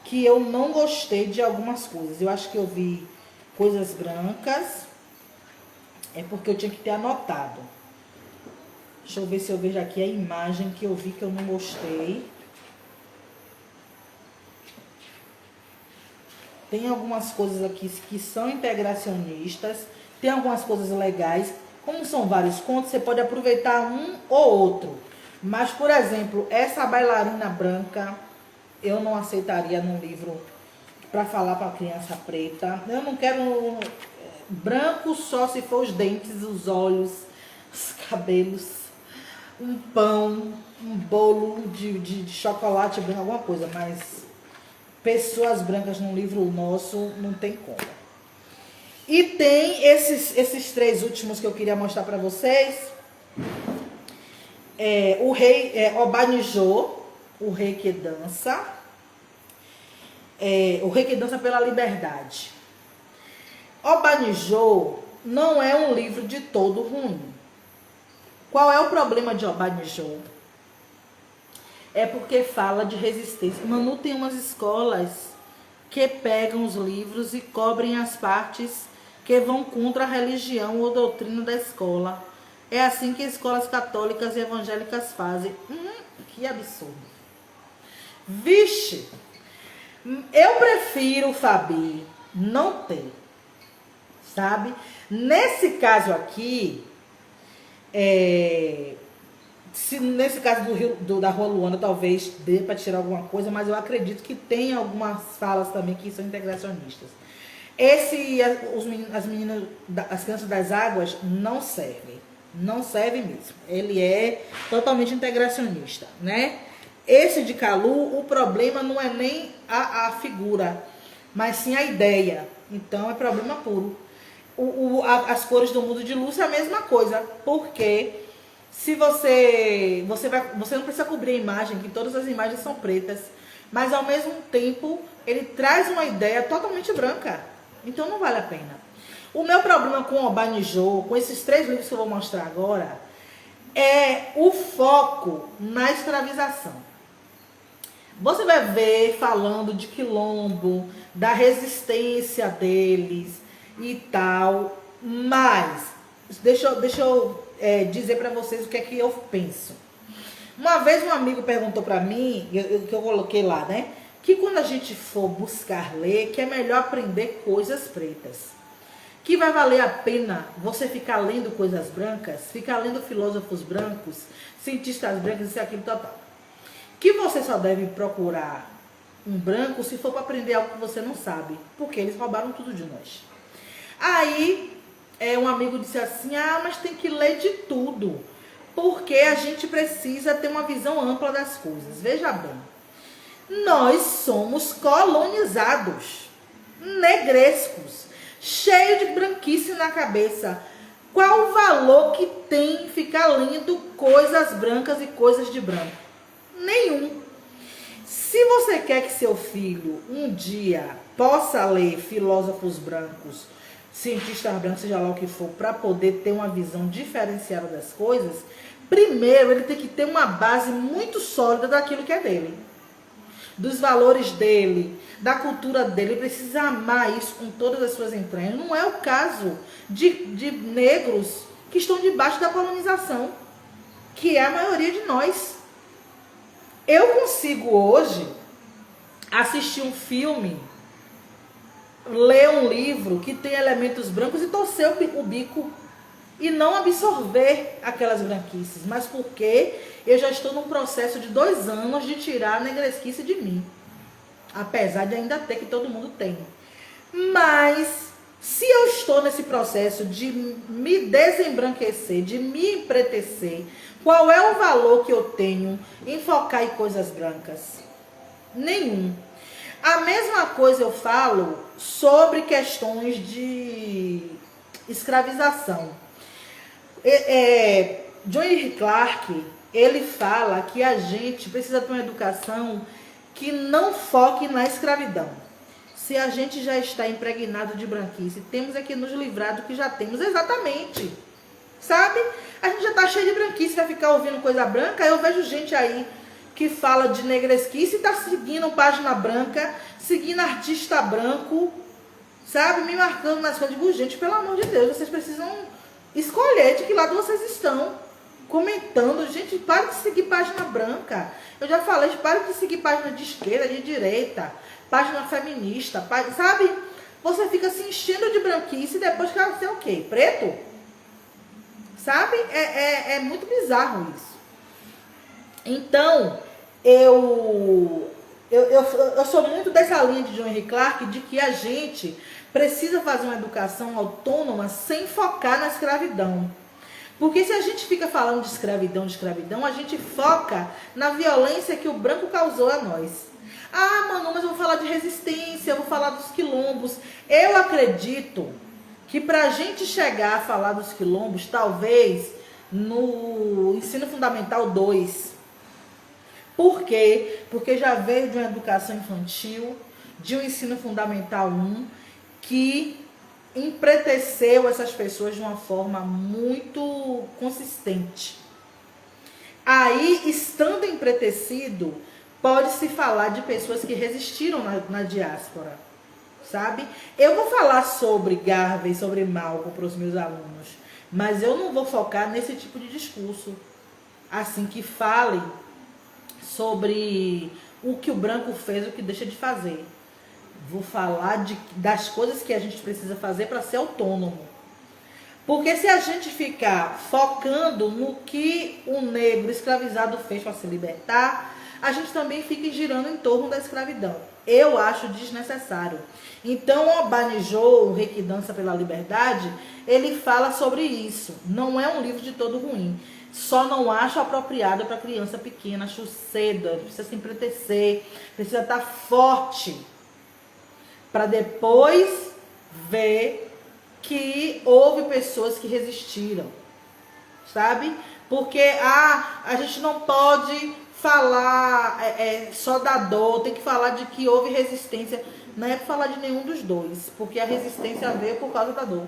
que eu não gostei de algumas coisas. Eu acho que eu vi coisas brancas, é porque eu tinha que ter anotado. Deixa eu ver se eu vejo aqui a imagem que eu vi que eu não gostei. Tem algumas coisas aqui que são integracionistas, tem algumas coisas legais. Como são vários contos, você pode aproveitar um ou outro. Mas, por exemplo, essa bailarina branca, eu não aceitaria num livro para falar para criança preta. Eu não quero branco só se for os dentes, os olhos, os cabelos, um pão, um bolo de chocolate branco, alguma coisa. Mas pessoas brancas num livro nosso não tem como. E tem esses três últimos que eu queria mostrar para vocês. O rei Obanijô, o rei que dança. O rei que dança pela liberdade. Obanijô não é um livro de todo ruim. Qual é o problema de Obanijô? É porque fala de resistência. Manu, tem umas escolas que pegam os livros e cobrem as partes que vão contra a religião ou doutrina da escola. É assim que escolas católicas e evangélicas fazem. Que absurdo. Vixe! Eu prefiro, Fabi, não ter. Sabe? Nesse caso aqui, nesse caso da Rua Luanda, talvez dê para tirar alguma coisa, mas eu acredito que tem algumas falas também que são integracionistas. As Crianças das Águas não servem. Não serve mesmo. Ele é totalmente integracionista, né? Esse de Calu, o problema não é nem a figura, mas sim a ideia. Então é problema puro. As Cores do Mundo de Lúcia é a mesma coisa, porque se você não precisa cobrir a imagem, que todas as imagens são pretas, mas ao mesmo tempo ele traz uma ideia totalmente branca. Então não vale a pena. O meu problema com o Obanijô, com esses três livros que eu vou mostrar agora, é o foco na escravização. Você vai ver falando de quilombo, da resistência deles e tal, mas deixa eu dizer para vocês o que é que eu penso. Uma vez um amigo perguntou para mim, que eu coloquei lá, né? Que quando a gente for buscar ler, que é melhor aprender coisas pretas. Que vai valer a pena você ficar lendo coisas brancas, ficar lendo filósofos brancos, cientistas brancos, isso e aquilo, tal. Que você só deve procurar um branco se for para aprender algo que você não sabe, porque eles roubaram tudo de nós. Aí, um amigo disse assim, mas tem que ler de tudo, porque a gente precisa ter uma visão ampla das coisas. Veja bem, nós somos colonizados, negrescos, cheio de branquice na cabeça. Qual o valor que tem ficar lendo coisas brancas e coisas de branco? Nenhum. Se você quer que seu filho um dia possa ler filósofos brancos, cientistas brancos, seja lá o que for, para poder ter uma visão diferenciada das coisas, primeiro ele tem que ter uma base muito sólida daquilo que é dele, dos valores dele, da cultura dele. Ele precisa amar isso com todas as suas entranhas. Não é o caso de negros que estão debaixo da colonização, que é a maioria de nós. Eu consigo hoje assistir um filme, ler um livro que tem elementos brancos e torcer o bico e não absorver aquelas branquices, mas porque eu já estou num processo de 2 anos de tirar a negresquice de mim, apesar de ainda ter, que todo mundo tem. Mas se eu estou nesse processo de me desembranquecer, de me empretecer, qual é o valor que eu tenho em focar em coisas brancas? Nenhum. A mesma coisa eu falo sobre questões de escravização. John Henrik Clarke, ele fala que a gente precisa ter uma educação que não foque na escravidão. Se a gente já está impregnado de branquice, temos é que nos livrar do que já temos. Exatamente. Sabe? A gente já está cheio de branquice, vai ficar ouvindo coisa branca. Eu vejo gente aí que fala de negresquice e está seguindo página branca, seguindo artista branco, sabe? Me marcando nas coisas. Digo, gente, pelo amor de Deus, vocês precisam escolher de que lado vocês estão comentando. Gente, para de seguir página branca. Eu já falei, para de seguir página de esquerda, de direita, página feminista, sabe? Você fica se enchendo de branquice e depois quer ser o quê? Preto? Sabe? É muito bizarro isso. Então, eu sou muito dessa linha de John Henrik Clarke, de que a gente precisa fazer uma educação autônoma sem focar na escravidão. Porque se a gente fica falando de escravidão, a gente foca na violência que o branco causou a nós. Manu, mas eu vou falar de resistência, eu vou falar dos quilombos. Eu acredito que para a gente chegar a falar dos quilombos, talvez no ensino fundamental 2. Por quê? Porque já veio de uma educação infantil, de um ensino fundamental 1, que empreteceu essas pessoas de uma forma muito consistente. Aí, estando empretecido, pode-se falar de pessoas que resistiram na diáspora, sabe? Eu vou falar sobre Garvey, sobre Malcolm para os meus alunos, mas eu não vou focar nesse tipo de discurso, assim, que falem sobre o que o branco fez, o que deixa de fazer. Vou falar das coisas que a gente precisa fazer para ser autônomo. Porque se a gente ficar focando no que o negro escravizado fez para se libertar, a gente também fica girando em torno da escravidão. Eu acho desnecessário. Então, o Banijô, o Rei que Dança pela Liberdade, ele fala sobre isso. Não é um livro de todo ruim. Só não acho apropriado para criança pequena, acho cedo, precisa se empretecer, precisa estar forte, para depois ver que houve pessoas que resistiram, sabe? Porque a gente não pode falar só da dor, tem que falar de que houve resistência. Não é para falar de nenhum dos dois, porque a resistência veio por causa da dor,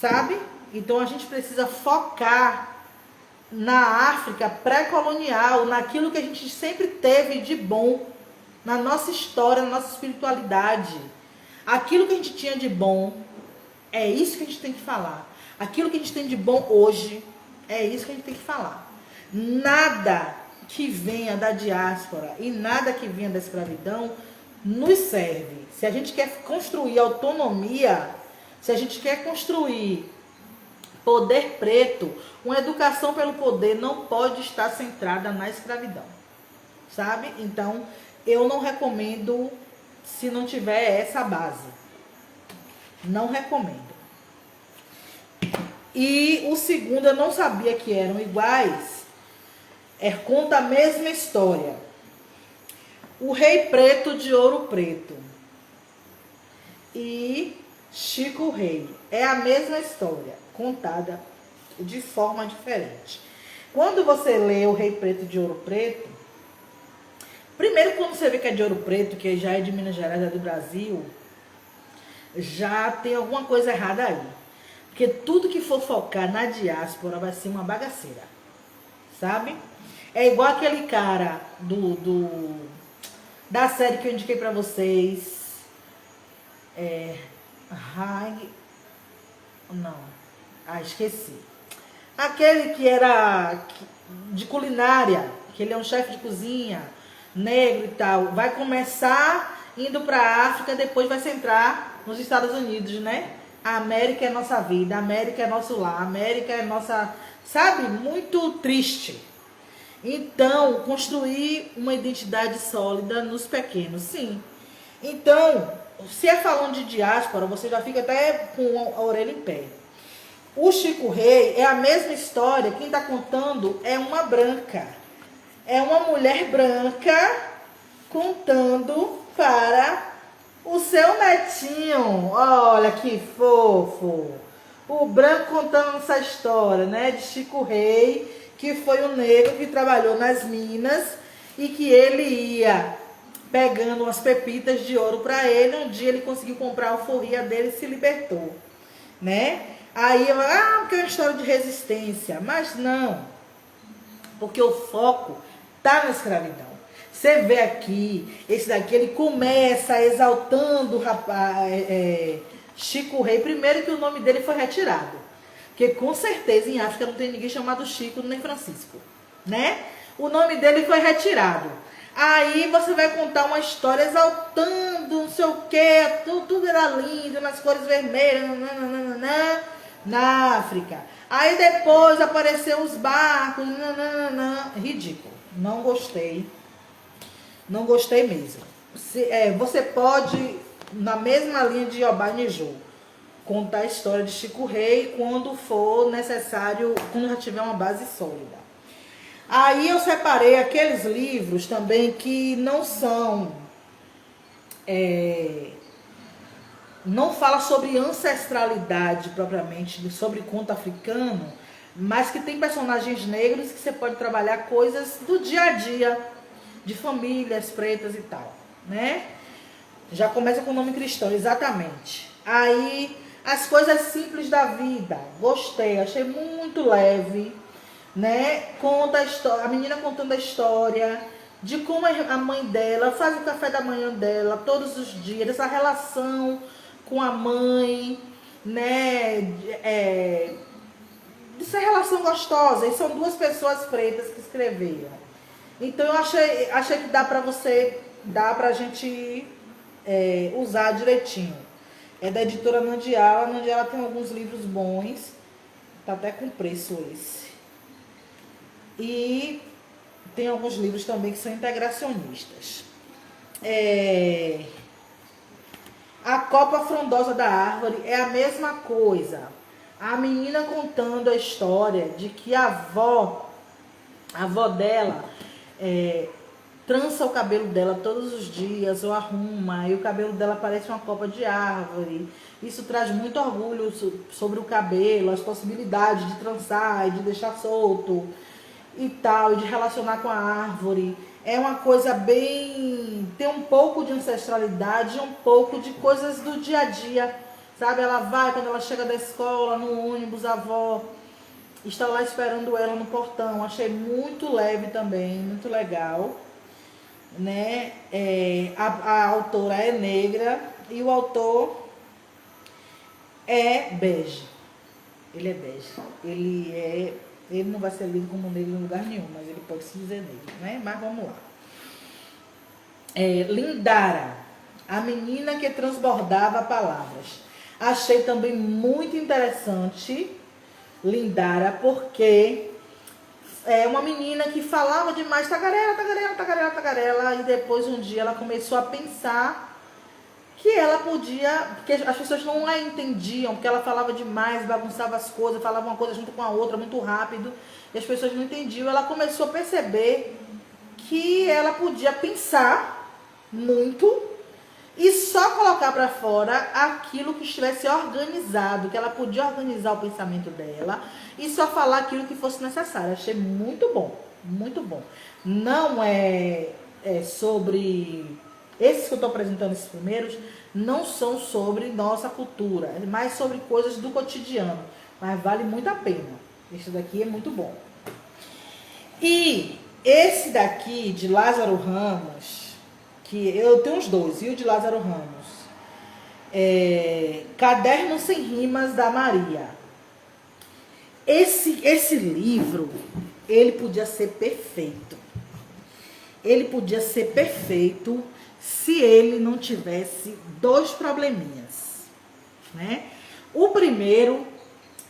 sabe? Então a gente precisa focar na África pré-colonial, naquilo que a gente sempre teve de bom, na nossa história, na nossa espiritualidade. Aquilo que a gente tinha de bom, é isso que a gente tem que falar. Aquilo que a gente tem de bom hoje, é isso que a gente tem que falar. Nada que venha da diáspora e nada que venha da escravidão nos serve. Se a gente quer construir autonomia, se a gente quer construir poder preto, uma educação pelo poder não pode estar centrada na escravidão, sabe? Então, eu não recomendo se não tiver essa base. Não recomendo. E o segundo eu não sabia que eram iguais. Conta a mesma história. O Rei Preto de Ouro Preto e Chico Rei. É a mesma história, contada de forma diferente. Quando você lê o Rei Preto de Ouro Preto, primeiro quando você vê que é de Ouro Preto, que já é de Minas Gerais, é do Brasil, já tem alguma coisa errada aí. Porque tudo que for focar na diáspora vai ser uma bagaceira, sabe? É igual aquele cara da série que eu indiquei pra vocês. Não. Esqueci. Aquele que era de culinária, que ele é um chefe de cozinha, negro e tal. Vai começar indo pra África, depois vai centrar nos Estados Unidos, né? A América é nossa vida, a América é nosso lar, a América é nossa... Sabe? Muito triste. Então, construir uma identidade sólida nos pequenos, sim. Então, se é falando de diáspora, você já fica até com a orelha em pé. O Chico Rei é a mesma história, quem está contando é uma branca. É uma mulher branca contando para o seu netinho. Olha que fofo. O branco contando essa história, né, de Chico Rei, que foi um negro que trabalhou nas minas e que ele ia pegando umas pepitas de ouro para ele. Um dia ele conseguiu comprar a alforria dele e se libertou, né? Aí eu, porque é uma história de resistência. Mas não, porque o foco tá na escravidão. Você vê aqui, esse daqui, ele começa exaltando o rapaz, Chico Rei. Primeiro que o nome dele foi retirado. Porque com certeza em África não tem ninguém chamado Chico nem Francisco, né? O nome dele foi retirado. Aí você vai contar uma história exaltando não sei o que, tudo era lindo, nas cores vermelhas, na África. Aí depois apareceu os barcos, ridículo. Não gostei. Não gostei mesmo. Você pode, na mesma linha de Iobá Niju, contar a história de Chico Rei quando for necessário, quando já tiver uma base sólida. Aí eu separei aqueles livros também que não são... não fala sobre ancestralidade propriamente, sobre conto africano, mas que tem personagens negros que você pode trabalhar coisas do dia a dia, de famílias pretas e tal, né? Já começa com o nome cristão, exatamente. Aí, as coisas simples da vida, gostei, achei muito leve, né? Conta a história, a menina contando a história de como a mãe dela faz o café da manhã dela todos os dias, essa relação com a mãe, né? Essa relação gostosa. E são duas pessoas pretas que escreveram. Então eu achei que dá pra gente usar direitinho. É da editora Nandiala. A Nandiala tem alguns livros bons. Tá até com preço esse. E tem alguns livros também que são integracionistas. A Copa Frondosa da Árvore é a mesma coisa. A menina contando a história de que a avó dela trança o cabelo dela todos os dias, ou arruma, e o cabelo dela parece uma copa de árvore. Isso traz muito orgulho sobre o cabelo, as possibilidades de trançar e de deixar solto e tal, e de relacionar com a árvore. É uma coisa bem... tem um pouco de ancestralidade, um pouco de coisas do dia a dia, sabe? Ela vai, quando ela chega da escola, no ônibus, a avó está lá esperando ela no portão. Achei muito leve também, muito legal, né? A autora é negra e o autor é bege. Ele é bege. Ele não vai ser lido como negro em lugar nenhum, mas ele pode se dizer negro, né? Mas vamos lá. Lindara, a menina que transbordava palavras. Achei também muito interessante Lindara, porque é uma menina que falava demais, tagarela, tagarela, tagarela, tagarela, e depois um dia ela começou a pensar que ela podia, porque as pessoas não a entendiam, porque ela falava demais, bagunçava as coisas, falava uma coisa junto com a outra muito rápido, e as pessoas não entendiam. Ela começou a perceber que ela podia pensar muito e só colocar para fora aquilo que estivesse organizado, que ela podia organizar o pensamento dela e só falar aquilo que fosse necessário. Achei muito bom, muito bom. Não é sobre... Esses que eu estou apresentando, esses primeiros, não são sobre nossa cultura, é mais sobre coisas do cotidiano, mas vale muito a pena. Esse daqui é muito bom. E esse daqui, de Lázaro Ramos, que eu tenho os dois, e o de Lázaro Ramos, Caderno Sem Rimas da Maria. Esse livro, ele podia ser perfeito. Ele podia ser perfeito se ele não tivesse dois probleminhas, né? O primeiro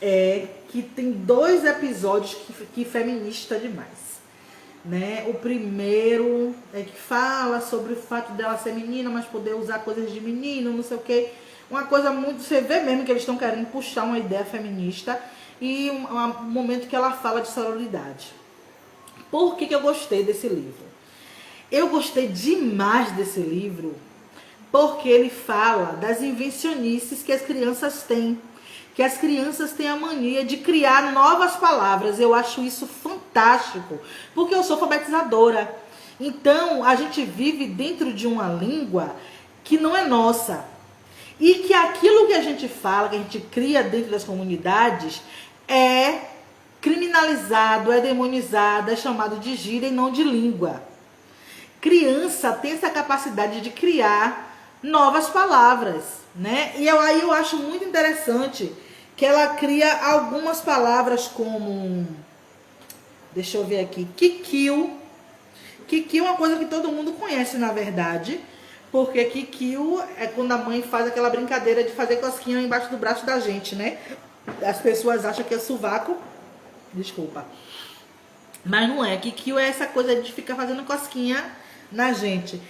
é que tem 2 episódios que feminista demais, né? O primeiro é que fala sobre o fato dela ser menina, mas poder usar coisas de menino, não sei o quê. Uma coisa muito... Você vê mesmo que eles estão querendo puxar uma ideia feminista, e um momento que ela fala de sororidade. Por que eu gostei desse livro? Eu gostei demais desse livro porque ele fala das invencionices que as crianças têm. Que as crianças têm a mania de criar novas palavras. Eu acho isso fantástico, porque eu sou alfabetizadora. Então, a gente vive dentro de uma língua que não é nossa. E que aquilo que a gente fala, que a gente cria dentro das comunidades, é criminalizado, é demonizado, é chamado de gíria e não de língua. Criança tem essa capacidade de criar novas palavras, né? E aí eu acho muito interessante que ela cria algumas palavras como... Deixa eu ver aqui. Kikio. Kikio é uma coisa que todo mundo conhece, na verdade. Porque Kikio é quando a mãe faz aquela brincadeira de fazer cosquinha embaixo do braço da gente, né? As pessoas acham que é sovaco. Desculpa. Mas não é. Kikio é essa coisa de ficar fazendo cosquinha na gente.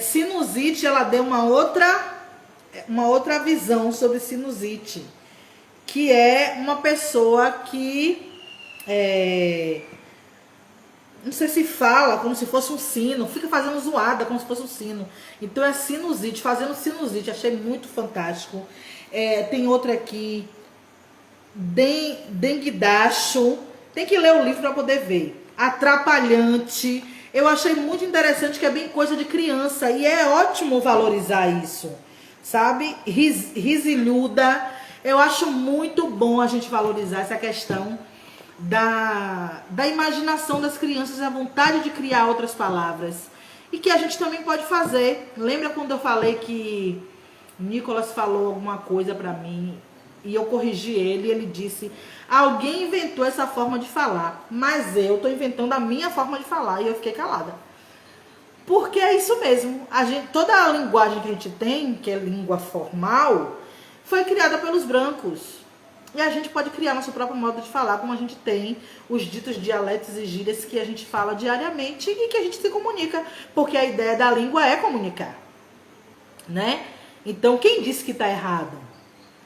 Sinusite, ela deu uma outra visão sobre sinusite, que é uma pessoa que não sei se fala como se fosse um sino, fica fazendo zoada como se fosse um sino. Então é sinusite, fazendo sinusite. Achei muito fantástico. Tem outra aqui, denguidacho. Tem que ler o livro para poder ver. Atrapalhante. Eu achei muito interessante, que é bem coisa de criança. E é ótimo valorizar isso, sabe? Risilhuda. Eu acho muito bom a gente valorizar essa questão da imaginação das crianças, a vontade de criar outras palavras. E que a gente também pode fazer. Lembra quando eu falei que Nicolas falou alguma coisa pra mim e eu corrigi ele, e ele disse: alguém inventou essa forma de falar, mas eu tô inventando a minha forma de falar. E eu fiquei calada. Porque é isso mesmo. Toda a linguagem que a gente tem, que é língua formal, foi criada pelos brancos. E a gente pode criar nosso próprio modo de falar, como a gente tem os ditos dialetos e gírias que a gente fala diariamente e que a gente se comunica. Porque a ideia da língua é comunicar, né? Então, quem disse que tá errado?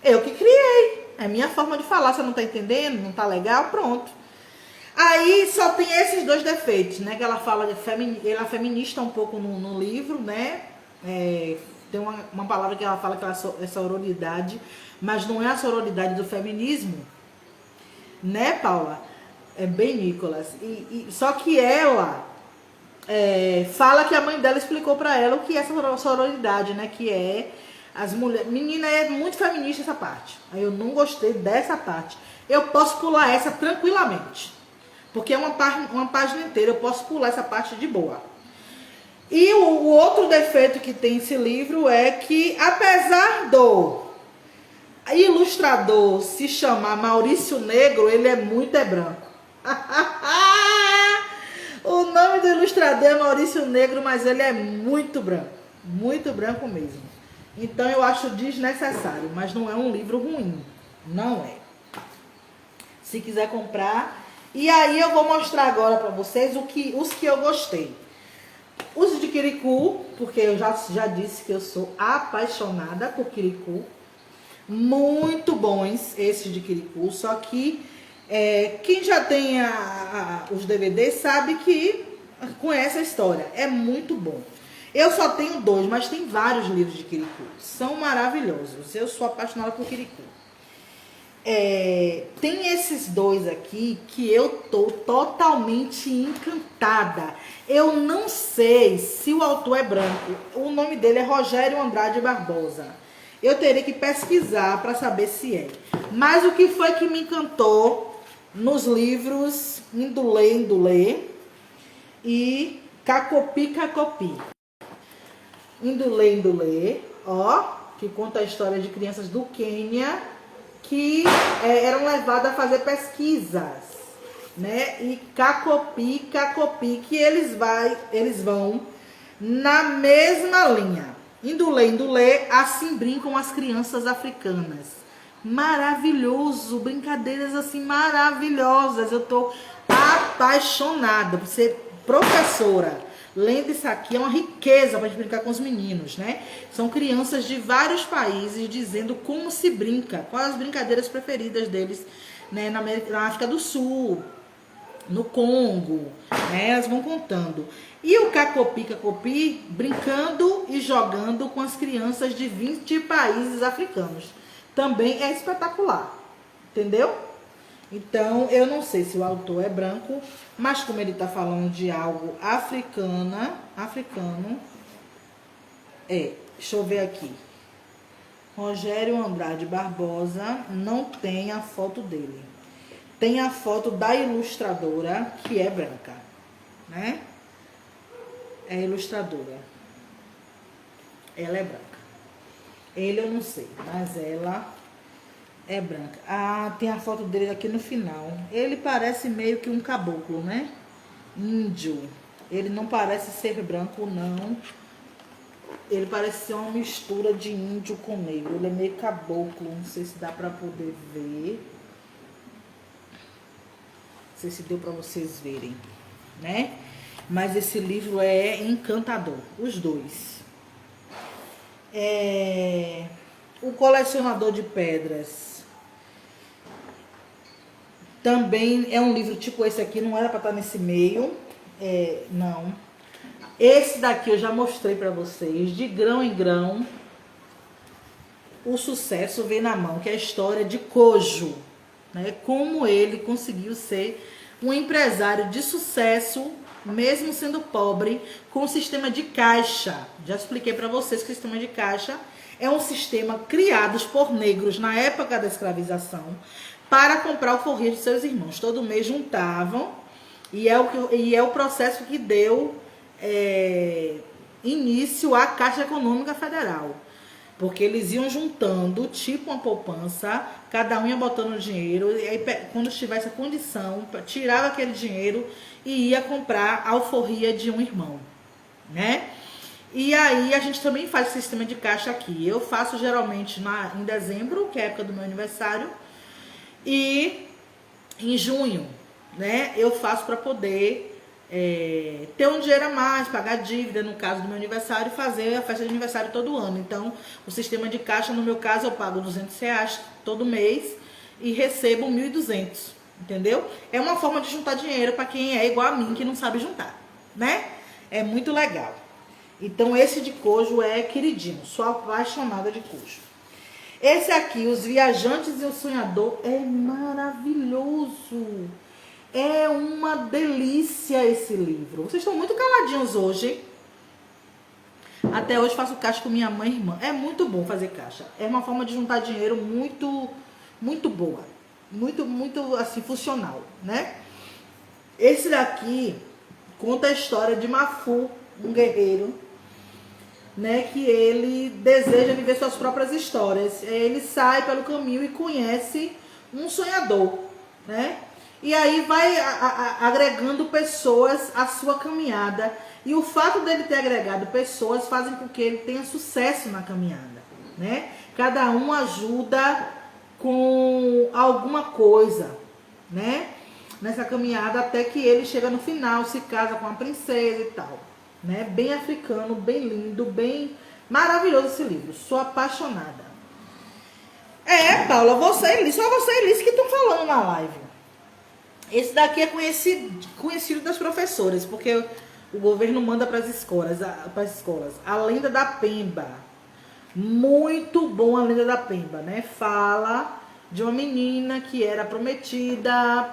Eu que criei. É minha forma de falar. Você não tá entendendo? Não tá legal? Pronto. Aí só tem esses 2 defeitos, né? Que ela fala ela é feminista um pouco no livro, né? Tem uma palavra que ela fala que é sororidade, mas não é a sororidade do feminismo, né, Paula? É bem Nicolas. Só que ela fala que a mãe dela explicou pra ela o que é essa sororidade, né? Que é as mulheres... Menina, é muito feminista essa parte. Aí eu não gostei dessa parte. Eu posso pular essa tranquilamente, porque é uma página inteira. Eu posso pular essa parte de boa. E o outro defeito que tem esse livro é que, apesar do ilustrador se chamar Maurício Negro, ele é muito branco. O nome do ilustrador é Maurício Negro, mas ele é muito branco mesmo. Então eu acho desnecessário, mas não é um livro ruim, não é. Se quiser comprar. E aí eu vou mostrar agora para vocês os que eu gostei. Os de Quiricu, porque eu já disse que eu sou apaixonada por Quiricu. Muito bons esses de Quiricu, só que quem já tem os DVDs sabe que conhece a história. É muito bom. Eu só tenho 2, mas tem vários livros de Quiricu. São maravilhosos. Eu sou apaixonada por Quiricu. Tem esses 2 aqui que eu tô totalmente encantada. Eu não sei se o autor é branco. O nome dele é Rogério Andrade Barbosa. Eu teria que pesquisar para saber se é. Mas o que foi que me encantou nos livros Indulê, Indulê e Cacopi, Cacopi. Indulê, Indulê, que conta a história de crianças do Quênia que eram levadas a fazer pesquisas, né? E Cacopi, Cacopi, que eles vão na mesma linha. Indulê, Indulê, assim brincam as crianças africanas. Maravilhoso, brincadeiras assim maravilhosas. Eu tô apaixonada por ser professora. Lendo isso aqui é uma riqueza para gente brincar com os meninos, né? São crianças de vários países dizendo como se brinca, quais as brincadeiras preferidas deles, né? Na África do Sul, no Congo, né? Elas vão contando. E o Cacopi, Cacopi brincando e jogando com as crianças de 20 países africanos. Também é espetacular, entendeu? Então, eu não sei se o autor é branco, mas como ele está falando de algo africano, deixa eu ver aqui. Rogério Andrade Barbosa, não tem a foto dele. Tem a foto da ilustradora, que é branca, né? É ilustradora. Ela é branca. Ele eu não sei, mas ela é branca. Tem a foto dele aqui no final. Ele parece meio que um caboclo, né? Índio. Ele não parece ser branco, não. Ele parece ser uma mistura de índio com negro. Ele é meio caboclo. Não sei se dá pra poder ver. Não sei se deu pra vocês verem, né? Mas esse livro é encantador. Os 2. O Colecionador de Pedras. Também é um livro tipo esse aqui. Não era pra estar nesse meio. Não. Esse daqui eu já mostrei pra vocês. De grão em grão. O sucesso vem na mão. Que é a história de Kojo, né? Como ele conseguiu ser um empresário de sucesso, mesmo sendo pobre, com um sistema de caixa. Já expliquei para vocês que o sistema de caixa é um sistema criado por negros na época da escravização para comprar alforria de seus irmãos. Todo mês juntavam e é o processo que deu início à Caixa Econômica Federal. Porque eles iam juntando, tipo uma poupança, cada um ia botando dinheiro, e aí quando tivesse a condição, tirava aquele dinheiro e ia comprar a alforria de um irmão, né? E aí a gente também faz esse sistema de caixa aqui. Eu faço geralmente em dezembro, que é a época do meu aniversário, e em junho, né? Eu faço para poder ter um dinheiro a mais, pagar dívida no caso do meu aniversário e fazer a festa de aniversário todo ano. Então, o sistema de caixa, no meu caso, eu pago R$200 todo mês e recebo 1.200, entendeu? É uma forma de juntar dinheiro para quem é igual a mim, que não sabe juntar, né? É muito legal. Então, esse de Kojo é queridinho, sou apaixonada de Kojo. Esse aqui, Os Viajantes e o Sonhador, é maravilhoso. É uma delícia esse livro. Vocês estão muito caladinhos hoje. Até hoje faço caixa com minha mãe e irmã. É muito bom fazer caixa. É uma forma de juntar dinheiro muito, muito boa. Muito, muito, assim, funcional, né? Esse daqui conta a história de Mafu, um guerreiro, né? Que ele deseja viver suas próprias histórias. Ele sai pelo caminho e conhece um sonhador, né? E aí vai agregando pessoas à sua caminhada. E o fato dele ter agregado pessoas fazem com que ele tenha sucesso na caminhada, né? Cada um ajuda com alguma coisa, né? Nessa caminhada até que ele chega no final, se casa com a princesa e tal, né? Bem africano, bem lindo, bem maravilhoso esse livro. Sou apaixonada. Paula, só você e Liz que estão falando na live. Esse daqui é conhecido das professoras, porque o governo manda para as escolas. A Lenda da Pemba. Muito bom a Lenda da Pemba, né? Fala de uma menina que era prometida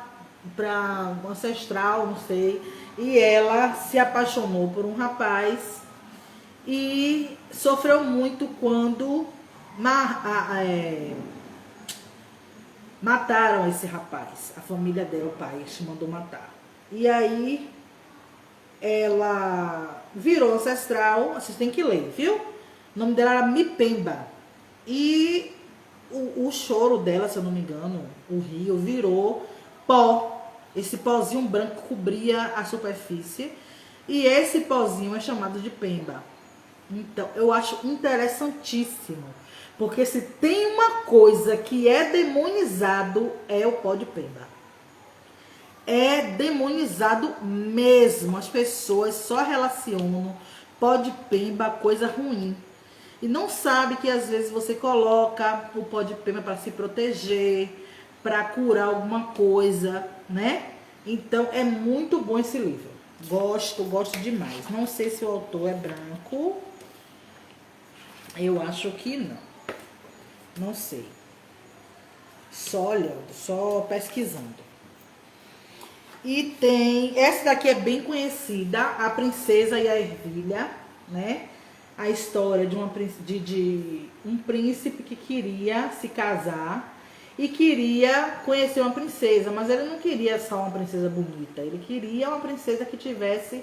para um ancestral, não sei, e ela se apaixonou por um rapaz e sofreu muito quando mataram esse rapaz. A família dela, o pai, se mandou matar. E aí ela virou ancestral, vocês têm que ler, viu? O nome dela era Mipemba. E o choro dela, se eu não me engano, o rio virou pó. Esse pozinho branco cobria a superfície. E esse pozinho é chamado de Pemba. Então, eu acho interessantíssimo. Porque se tem uma coisa que é demonizado, é o pó de Pemba. É demonizado mesmo. As pessoas só relacionam pó de Pemba a coisa ruim. E não sabe que às vezes você coloca o pó de Pemba para se proteger, para curar alguma coisa, né? Então é muito bom esse livro. Gosto demais. Não sei se o autor é branco. Eu acho que não. Não sei. Só olhando, só pesquisando. E tem... Essa daqui é bem conhecida, A Princesa e a Ervilha, né? A história de um príncipe que queria se casar e queria conhecer uma princesa, mas ele não queria só uma princesa bonita, ele queria uma princesa que tivesse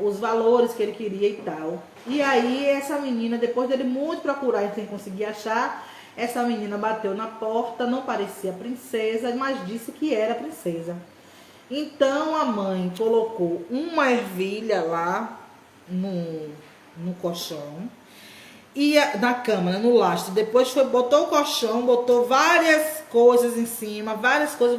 os valores que ele queria e tal. E aí essa menina, depois dele muito procurar e sem conseguir achar, essa menina bateu na porta, não parecia princesa, mas disse que era princesa. Então a mãe colocou uma ervilha lá no colchão, e na cama, né, no lastro. Depois botou o colchão, botou várias coisas em cima, várias coisas,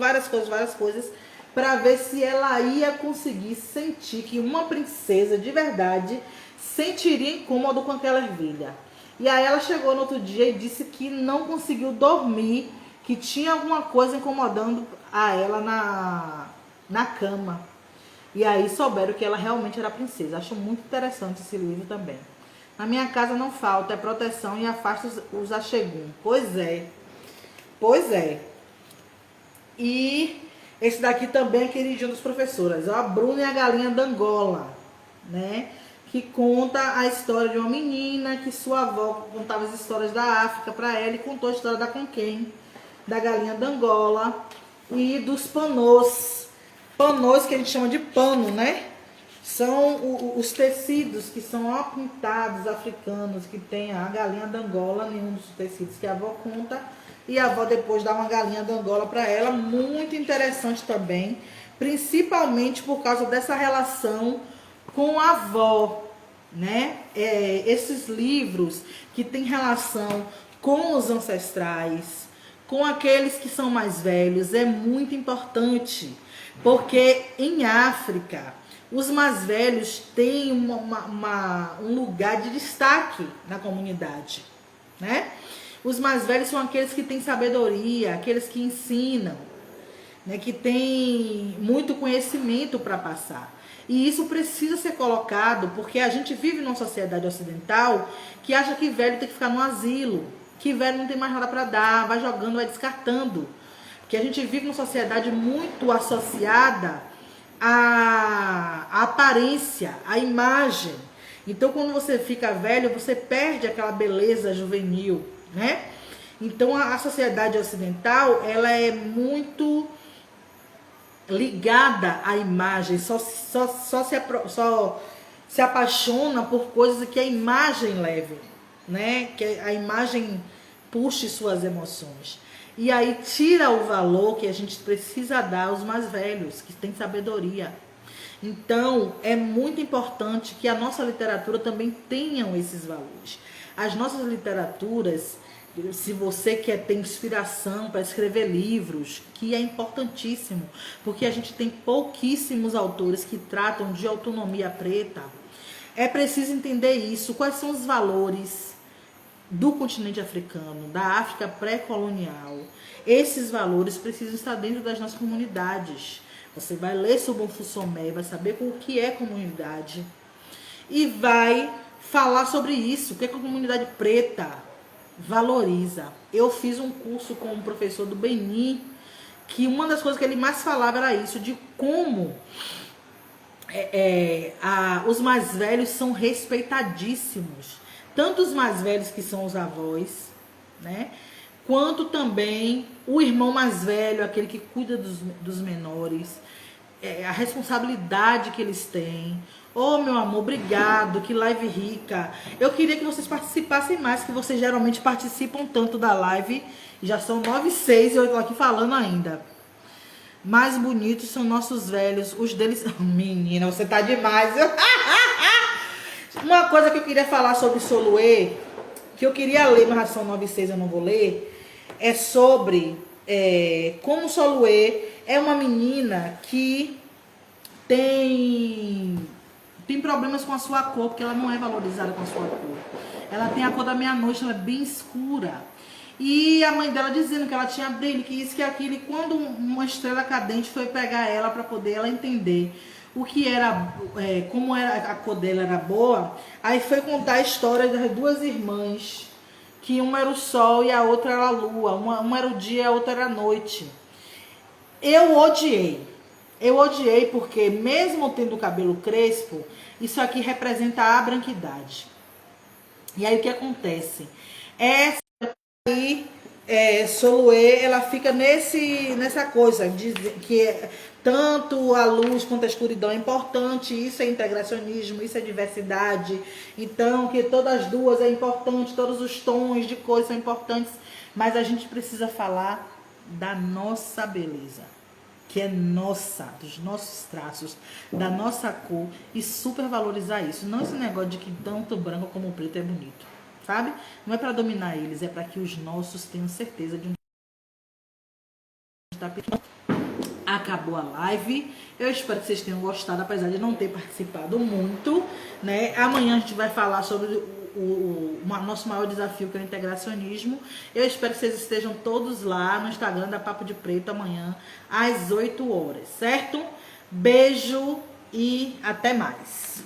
para ver se ela ia conseguir sentir que uma princesa de verdade sentiria incômodo com aquela ervilha. E aí ela chegou no outro dia e disse que não conseguiu dormir, que tinha alguma coisa incomodando a ela na cama. E aí souberam que ela realmente era princesa. Acho muito interessante esse livro também. Na minha casa não falta, é proteção e afasta os axegum. Pois é. Pois é. E esse daqui também é queridinho das professoras. A Bruna e a Galinha da Angola, né? Que conta a história de uma menina que sua avó contava as histórias da África para ela e contou a história da Conquém, da Galinha da Angola e dos panôs. Panôs que a gente chama de pano, né? São os tecidos que são pintados africanos, que tem a galinha da Angola, nenhum dos tecidos que a avó conta. E a avó depois dá uma galinha da Angola para ela, muito interessante também, principalmente por causa dessa relação com a avó, né? Esses livros que têm relação com os ancestrais, com aqueles que são mais velhos, é muito importante. Porque em África, os mais velhos têm um lugar de destaque na comunidade, né? Os mais velhos são aqueles que têm sabedoria, aqueles que ensinam, né? Que têm muito conhecimento para passar. E isso precisa ser colocado, porque a gente vive numa sociedade ocidental que acha que velho tem que ficar no asilo, que velho não tem mais nada para dar, vai jogando, vai descartando. Que a gente vive numa sociedade muito associada à aparência, à imagem. Então, quando você fica velho, você perde aquela beleza juvenil, né? Então, a sociedade ocidental, ela é muito ligada à imagem, só se apaixona por coisas que a imagem leve, né? Que a imagem puxe suas emoções. E aí tira o valor que a gente precisa dar aos mais velhos, que têm sabedoria. Então, é muito importante que a nossa literatura também tenham esses valores. As nossas literaturas, se você quer ter inspiração para escrever livros, que é importantíssimo, porque a gente tem pouquíssimos autores que tratam de autonomia preta. É preciso entender isso, quais são os valores do continente africano, da África pré-colonial. Esses valores precisam estar dentro das nossas comunidades. Você vai ler sobre o Fussomé, vai saber o que é comunidade e vai falar sobre isso, o que é que a comunidade preta valoriza. Eu fiz um curso com um professor do Benin, que uma das coisas que ele mais falava era isso, de como os mais velhos são respeitadíssimos. Tanto os mais velhos, que são os avós, né? Quanto também o irmão mais velho, aquele que cuida dos menores. A responsabilidade que eles têm. Oh, meu amor, obrigado, que live rica. Eu queria que vocês participassem mais, que vocês geralmente participam tanto da live. Já são 9h06 e eu tô aqui falando ainda. Mais bonitos são nossos velhos, os deles... Menina, você tá demais. Uma coisa que eu queria falar sobre Soluê, que eu queria ler, mas são 9h06 eu não vou ler, é sobre como Soluê é uma menina que tem problemas com a sua cor, porque ela não é valorizada com a sua cor. Ela tem a cor da meia-noite, ela é bem escura. E a mãe dela dizendo que ela tinha brilho, que isso, que aquilo. E quando uma estrela cadente foi pegar ela para poder ela entender o que era, como era a cor dela era boa, aí foi contar a história das duas irmãs, que uma era o sol e a outra era a lua, uma era o dia e a outra era a noite. Eu odiei porque mesmo tendo o cabelo crespo, isso aqui representa a branquidade. E aí o que acontece? Essa aí, Soluê, ela fica nessa coisa de que tanto a luz quanto a escuridão é importante, isso é integracionismo, isso é diversidade, então que todas as duas é importante, todos os tons de cores são importantes, mas a gente precisa falar da nossa beleza, que é nossa, dos nossos traços, da nossa cor, e super valorizar isso, não esse negócio de que tanto branco como preto é bonito, sabe? Não é para dominar eles, é para que os nossos tenham certeza de onde está. Acabou a live. Eu espero que vocês tenham gostado, apesar de não ter participado muito, né? Amanhã a gente vai falar sobre o nosso maior desafio, que é o integracionismo. Eu espero que vocês estejam todos lá no Instagram da Papo de Preto amanhã às 8 horas, certo? Beijo e até mais.